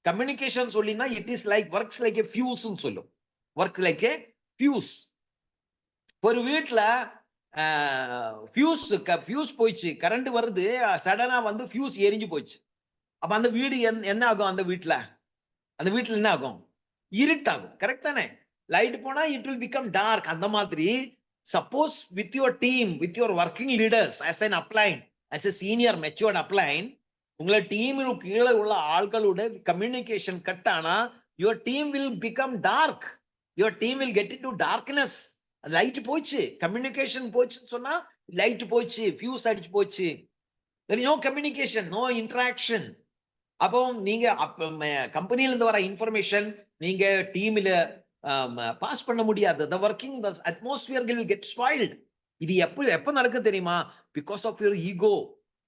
கம்யூனிகேஷன் சொல்லினா, it is like works like a fuse சொல்லும். Works like a fuse. ஒரு வீட்டுல ஃபியூஸ் போயிடுச்சு, கரண்ட் வருது, சடனா வந்து ஃபியூஸ் எரிஞ்சு போயிடுச்சு. அப்ப அந்த வீடு என்ன ஆகும்? அந்த வீட்டுல என்ன ஆகும்? இருட்டாகும். கரெக்ட் தானே? லைட் போனா இட் வில் பிகம் டார்க். அந்த மாதிரி suppose with your team, with your working leaders, as an upline, as a senior matured upline, உங்களோட டீமில் கீழே உள்ள ஆட்களோட கம்யூனிகேஷன் கட் ஆனா, your team will become dark, your team will get into darkness. Light போச்சு, கம்யூனிகேஷன் போச்சுன்னு சொன்னா லைட் போச்சு, ஃபியூஸ் அடிச்சு போச்சு, there is no communication, no interaction. அப்போ நீங்க கம்பெனில இருந்து வர இன்ஃபர்மேஷன் நீங்க டீம்ல பாஸ் பண்ண முடியாது. the working, the atmosphere will get spoiled. இது எப்ப நடக்குது தெரியுமா? Because of your ego.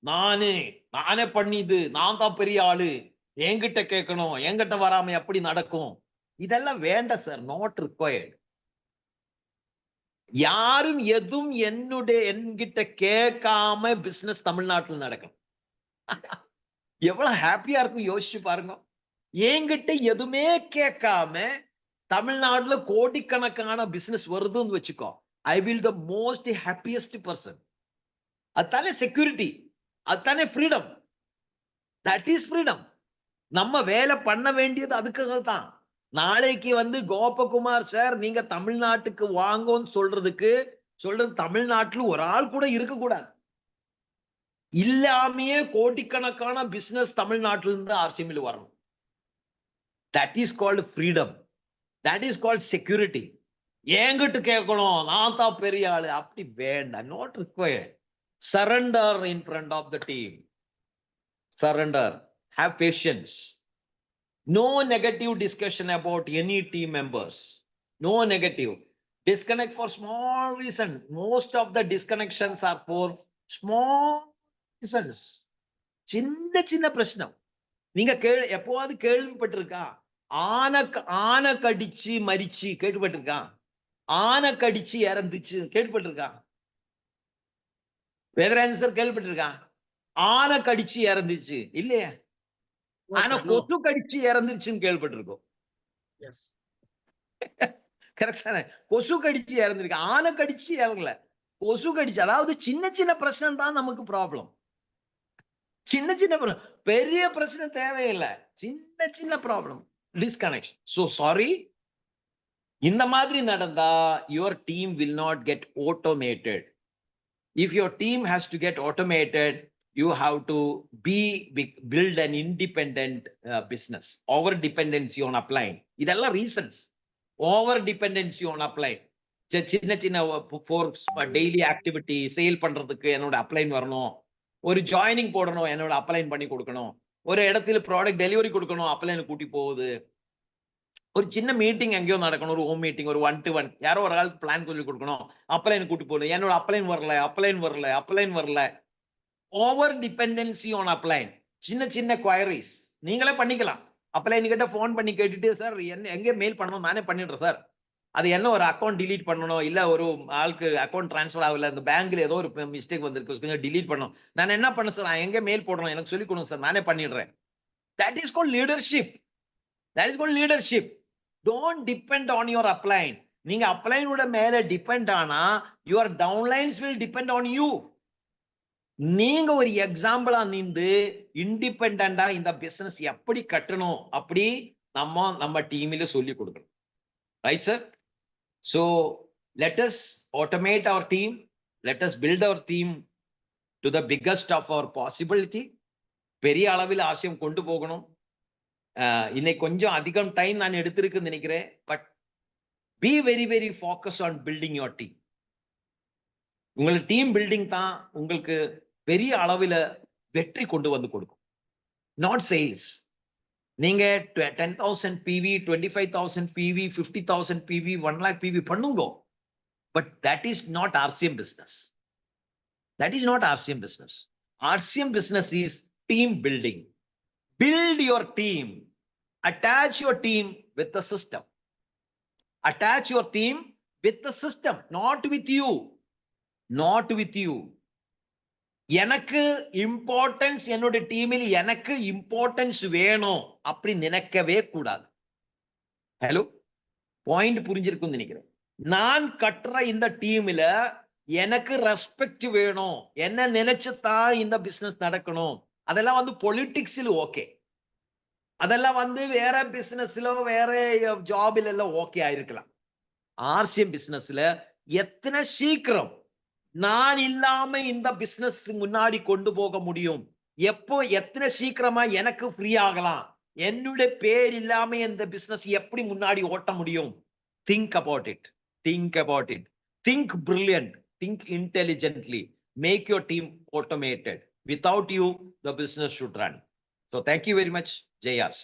நானே பண்ணிது, நான் தான் பெரிய ஆளு, என்கிட்ட கேட்கணும், என்கிட்ட வராம எப்படி நடக்கும்? இதெல்லாம் வேண்டாம் சார், நாட் ரிக்வயர்ட். யாரும் எதுவும் என்கிட்ட கேட்காம பிசினஸ் தமிழ்நாட்டில் நடக்கும். எவ்வளவு ஹாப்பியா இருக்கும் யோசிச்சு பாருங்க. என்கிட்ட எதுவுமே கேட்காம தமிழ்நாட்டுல கோடிக்கணக்கான பிசினஸ் வருதுன்னு வச்சுக்கோ, I will the most happiest person. அதுதானே செக்யூரிட்டி, அதுதானே ஃப்ரீடம். That is freedom. நம்ம வேலை பண்ண வேண்டியது அதுக்காக தான். நாளைக்கு வந்து கோபகுமார் சார் நீங்க தமிழ்நாட்டுக்கு வாங்கன்னு சொல்றது தமிழ்நாட்டுல ஒரு ஆள் கூட இருக்கக்கூடாது. இல்லாமையே கோடிக்கணக்கான பிசினஸ் தமிழ்நாட்டில இருந்து ஆர்சிஎம்ல வரணும். That is called freedom, that is called security. என்கிட்ட கேட்கணும், நான் தான் பெரிய ஆளு, அப்படி வேண்டாம், not required. Surrender in front of the team, surrender, have patience. No negative discussion about any team members, no negative. Disconnect for small reason. Most of the disconnections are for small reasons. சின்ன பிரச்சனை. நீங்க எப்போவாது கேள்விப்பட்டிருக்கா? ஆனை கடிச்சு மரிச்சு கேள்விப்பட்டிருக்கா? ஆனை கடிச்சு இறந்துச்சு கேள்விப்பட்டிருக்கா? வேதராஜன் சார் கேள்விப்பட்டிருக்கா? ஆனை கடிச்சு இறந்துச்சு இல்லையா? ஆனா கொசு கடிச்சு இறந்துருச்சுன்னு கேள்விப்பட்டிருக்கோம். கரெக்டான? கொசு கடிச்சு இறந்துருக்கு, ஆனை கடிச்சு இறங்கல, கொசு கடிச்சு. அதாவது சின்ன பிரச்சனை தான் நமக்கு ப்ராப்ளம். சின்ன பெரிய பிரச்சனை தேவையில்லை, சின்ன ப்ராப்ளம், டிஸ்கனெக்ஷன். So sorry. இந்த மாதிரி நடந்தா your team will not get automated. If your team has to get automated, you have to build an independent business. Over dependency on upline, idella reasons. Over dependency on upline, சின்ன for daily activity sale பண்றதுக்கு என்னோட upline வரணும், ஒரு ஜாயினிங் போடணும், என்னோட upline பண்ணி கொடுக்கணும், ஒரு இடத்துல ப்ராடக்ட் டெலிவரி கொடுக்கணும், upline கூட்டி போகுது, ஒரு சின்ன மீட்டிங் எங்கேயோ நடக்கணும், ஒரு ஹோம் மீட்டிங், ஒரு 1-to-1 யாரோ ஒரு ஆளுக்கு பிளான் சொல்லி கொடுக்கணும், upline கூட்டி போகணும், என்னோட upline வரல. Over dependency on upline. சின்ன குவயரிஸ் நீங்களே பண்ணிக்கலாம். அப்ளைன் கிட்ட போன் பண்ணி கேட்டுட்டு, சார் எங்க மெயில் பண்ணணும், நானே பண்ணிடுறேன் சார், அது என்ன ஒரு அக்கௌண்ட் டிலீட் பண்ணணும், இல்ல ஒரு ஆளுக்கு அக்கௌண்ட் டிரான்ஸ்ஃபர் ஆகல, இந்த பேங்க்ல ஏதோ ஒரு மிஸ்டேக் வந்திருக்கு, கொஞ்சம் டிலீட் பண்ணணும், நான் என்ன பண்ண சார், எங்க மெயில் போடணும், எனக்கு சொல்லி கொடுங்க சார், நானே பண்ணிடுறேன். That is called leadership. Don't depend on your upline. நீங்க upline ஓட மேல depend ஆனா your downlines will depend on you. நீங்க ஒரு எக்ஸாம்பிளா நின்று இண்டிபெண்டா இந்த பிசினஸ் எப்படி கட்டணும் அப்படி நம்ம டீமில சொல்லி கொடுக்கணும். Right sir? So let us automate our team. Let us build our team to the biggest of our possibility. பெரிய அளவில் ஆர்சிஎம் கொண்டு போகணும். இன்னைக்கு கொஞ்சம் அதிகம் டைம் நான் எடுத்திருக்குன்னு நினைக்கிறேன். But be very very focus on building your team. உங்களுக்கு டீம் பில்டிங் தான் உங்களுக்கு பெரிய அளவில் வெற்றி கொண்டு வந்து கொடுக்கும். Not sales. நீங்க 10,000 PV, 25,000 PV, 50,000 PV, 1 lakh PV பண்ணுங்க. But that is not RCM business. That is not RCM business. RCM business is team building. Build your team. Attach your team with the system. Attach your team with the system, not with you. Not with you. எனக்கு இம்பார்ட்டன்ஸ் என்னோட டீமில் எனக்கு இம்பார்ட்டன்ஸ் வேணும் அப்படி நினைக்கவே கூடாது. ஹலோ, பாயிண்ட் புரிஞ்சிருக்கும் நினைக்கிறேன். நான் கட்டுற இந்த டீம்ல எனக்கு ரெஸ்பெக்ட் வேணும், என்ன நினைச்சுதான் இந்த பிசினஸ் நடக்கணும். அதெல்லாம் வந்து பொலிட்டிக்ஸ்ல ஓகே, அதெல்லாம் வந்து வேற பிசினஸ்ல வேற ஜாபில எல்லாம் ஓகே ஆயிருக்கலாம். ஆர்சிஎம் பிசினஸ்ல எத்தனை சீக்கிரம் நான் இல்லாம இந்த பிசினஸ் முன்னாடி கொண்டு போக முடியும், எப்போ எத்தனை சீக்கிரமா எனக்கு ஃப்ரீ ஆகலாம், என்னுடைய பேர் இல்லாம இந்த பிசினஸ் எப்படி முன்னாடி ஓட்ட முடியும். Think about it. Think about it. Think brilliant. Think intelligently. Make your team automated. Without you, the business should run. So thank you very much. Jai RC.